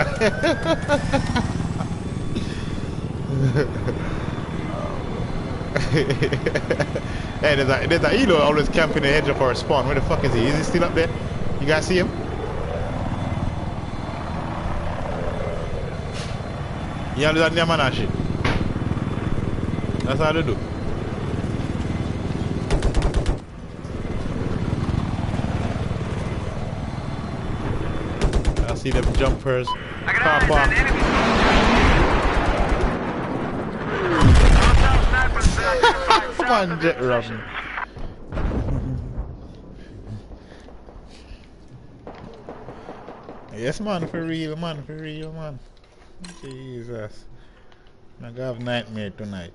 Hey, there's a Elo always camping the hedge of our spawn. Where the fuck is he? Is he still up there? You guys see him? Yeah, there's a Nyaman shit. That's how they do. I see them jumpers. I got Car eyes park. on enemy. Come on, jet ram. Yes, man, for real, man, for real, man. Jesus. I'm gonna have nightmare tonight.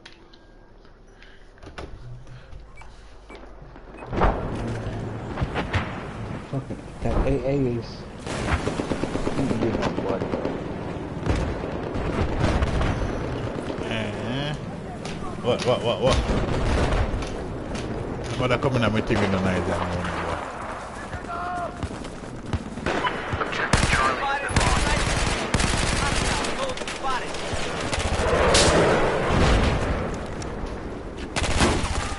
Fucking that AA is. What? What are coming at my team in the night?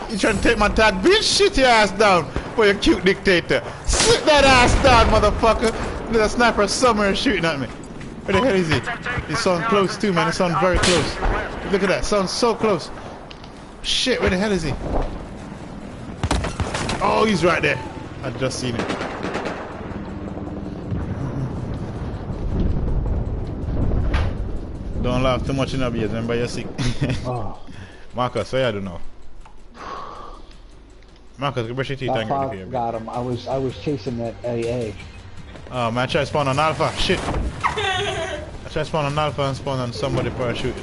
You trying to take my tag? Bitch, shit your ass down for your cute dictator. Sit that ass down, motherfucker. There's a sniper somewhere shooting at me. Where the hell is he? He sounds close too, man. He sounds very close. Look at that. Sounds so close. Shit, where the hell is he? Oh, he's right there. I just seen him. Don't laugh too much in the beard, remember you're sick. Oh. Marcus, what you do now? Marcus, go brush your teeth and get here. Got him. I was chasing that AA. Oh man, I tried to spawn on Alpha. Shit. I tried to spawn on Alpha and spawn on somebody parachuting.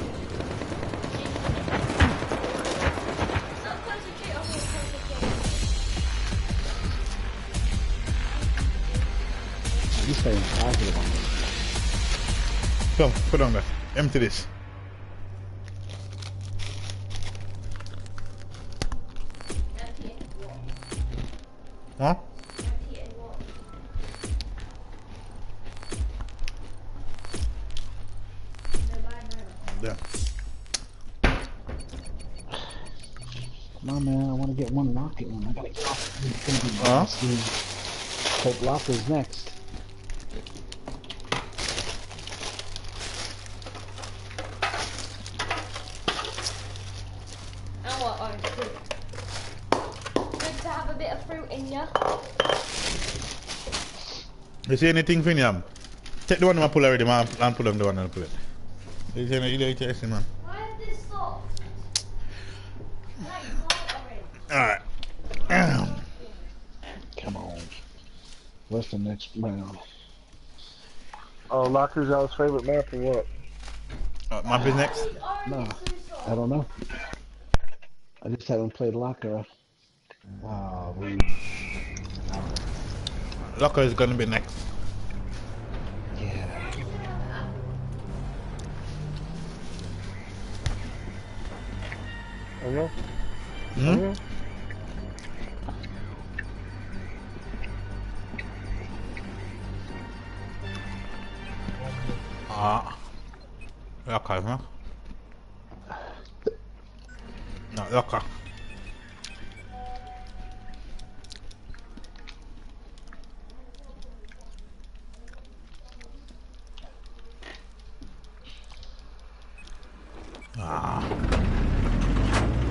You staying positive on this. Come, put on that. Empty this. Huh? Yeah. Come on, man. I want to get one rocket one. I gotta get off. Hope Locker's next. I want orange fruit. Good to have a bit of fruit in you. You see anything for him? Take the one I pull already, man, and pull on the one and pull it. You see anything, man? Why is this soft? Alright. Come on. What's the next round? Oh, Locker's our favorite map or what? Map is next. No, I don't know. I just haven't played Locker. Wow, Locker is gonna be next. yeah. Hello? Hmm? Locker, huh? No, locker.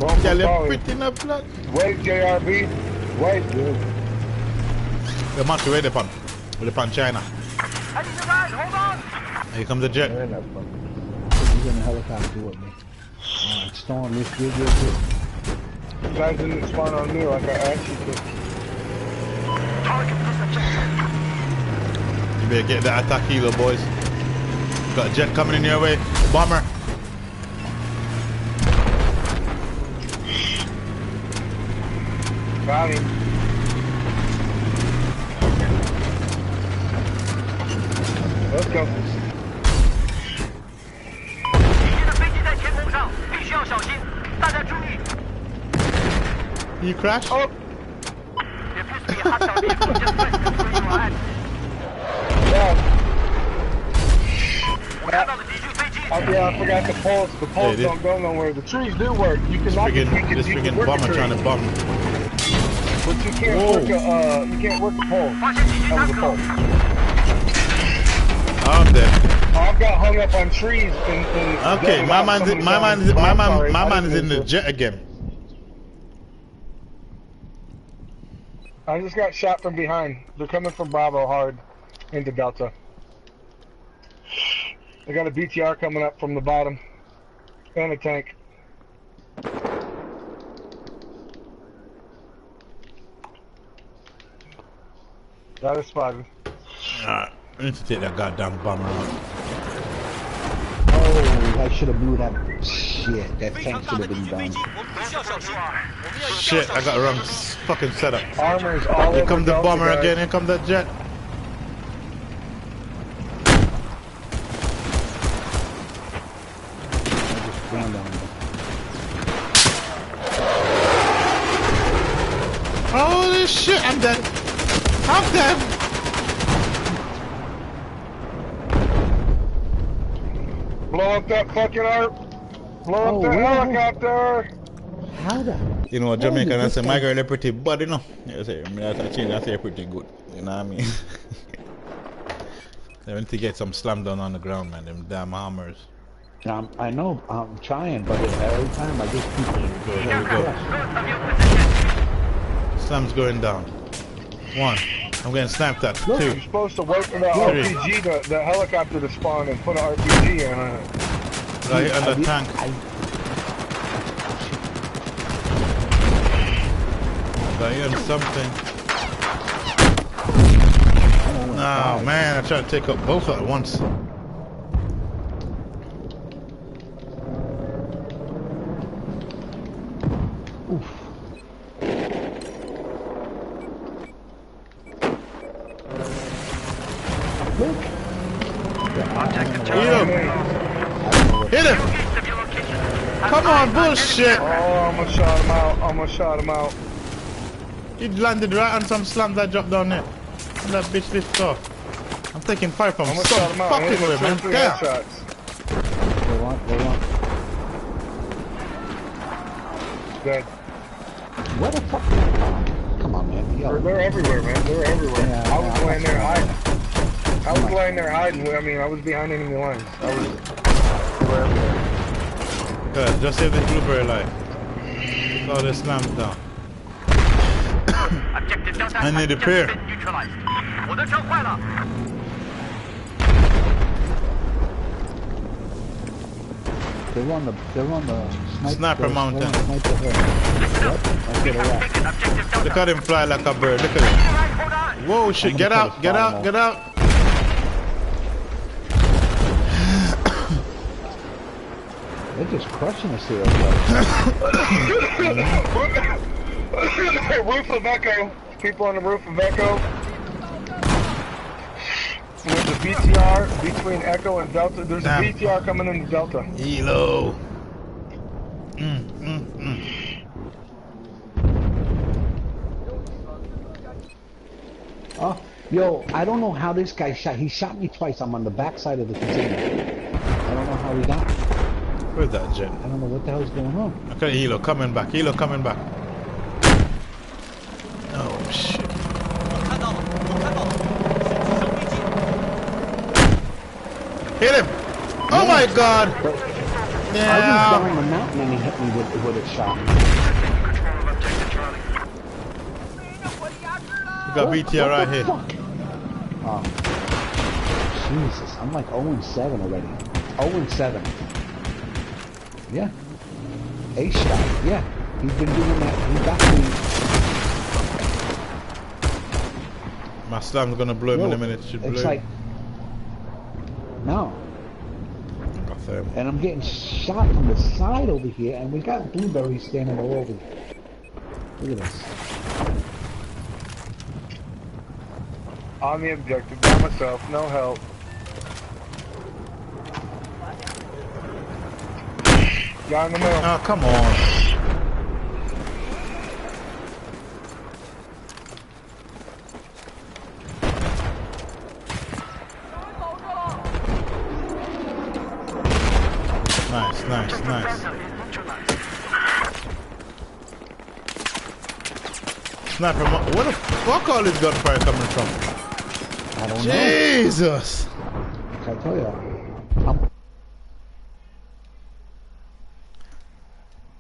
Well, Tell you sorry. pretty enough, blood. Wait, JRB. Wait, dude. The match where they pan? Where they pan China? I need to ride, hold on! Here comes the jet. He's in a helicopter with me. Alright, Storm, this good. You guys didn't spawn on me like I asked you to. Target this objective. You better get that attack healer, boys. Got a jet coming in your way. Bomber. Got him. Let's go. 敌军的飞机在天空上，必须要小心，大家注意。 You crash? Oh, There appears to be a hostile vehicle just west of where you are at. yeah. 我看到了敌军飞机。 Oh, yeah, I forgot the poles. The poles this- don't go nowhere. The trees do work. You can This knock it. friggin', this friggin' work bomber the trying tree, to bomb. but you can't Whoa. work a you can't work a pole 发现敌军 over 坦 the 克 pole.。 I'm dead. I've got hung up on trees and Okay, my man is in the jet again. I just got shot from behind. They're coming from Bravo hard into Delta. I got a BTR coming up from the bottom and a tank. Got it spotted. I need to take that goddamn bomber out. Oh, I should have blew that. Shit, that tank should have been done. Shit, I got the wrong fucking setup. Armor's all Here over come the Delta, bomber guys. again, here come that jet. I just ran down there. Holy shit, I'm dead. I'm dead. Blow up that fucking arc. Blow up Oh, that really? helicopter. How the? You know, Jamaican, I this say, my guy- girl is pretty bad, you know. You say, I change, I say pretty good. You know what I mean? They want to get some slam down on the ground, man. Them damn hammers. I know, I'm trying, but every time I just keep There we go. North of your position. Slam's going down. One. I'm getting snapped at. Look, Two. you're supposed to wait for the Three. RPG, the helicopter to spawn and put an RPG in on it. Right on the tank. Right on something. Oh man, I tried to take up both at once. Objective Hit him! Hit him! east of your location. Come on, bullshit! Oh, almost shot him out. Almost shot him out. He landed right on some slam that dropped down there. And that bitch lifted off. I'm taking fire from Almost some shot him out. fucking Hit him way, with man. 2 or 3 Damn. headshots. They want. Dead. What the fuck? Come on, man. Yo. They're everywhere, man. They're everywhere. Yeah, I was yeah, laying there that's hiding. I was laying there hiding. I mean, I was behind enemy lines. They were everywhere. Good, just save the blueberry life. All the slams down. Objective Delta I need a has pair. just been neutralized. 我的车坏了。 They're on the Sniper mountain. Sniper hill. Yep, that's where they're at. Taken objective Delta. Look at him fly like a bird. Look at him. Right, hold on. Whoa, shit. I'm Get gonna out, put a get spot out, on get out. They're just crushing us here. Roof of Echo. People on the roof of Echo. There's a BTR between Echo and Delta. There's Damn. a BTR coming into Delta. Elo. Oh, yo, I don't know how this guy shot. He shot me twice. I'm on the backside of the container. I don't know how he got me. Where's that jet? I don't know what the hell's going on. Look at Elo coming back. Elo coming back. Oh, shit. Hit him! Oh my god! I was Yeah! down the mountain and he hit me with a shot. Control of objective Charlie. We got BTR right here. Oh. Jesus, I'm like 0-7 already. 0-7. Yeah. A shot, yeah. He's been doing that. He got me. My slam's gonna blow him in a minute. It should blow It's him. like, no. Got them. And I'm getting shot from the side over here, and we got blueberries standing all over here. Look at this. On the objective, by myself, no help. Guy in the middle. Oh, come on. Nice, nice, nice. Sniper, where the fuck all this gunfire coming from? I don't know. Jesus! I tell you,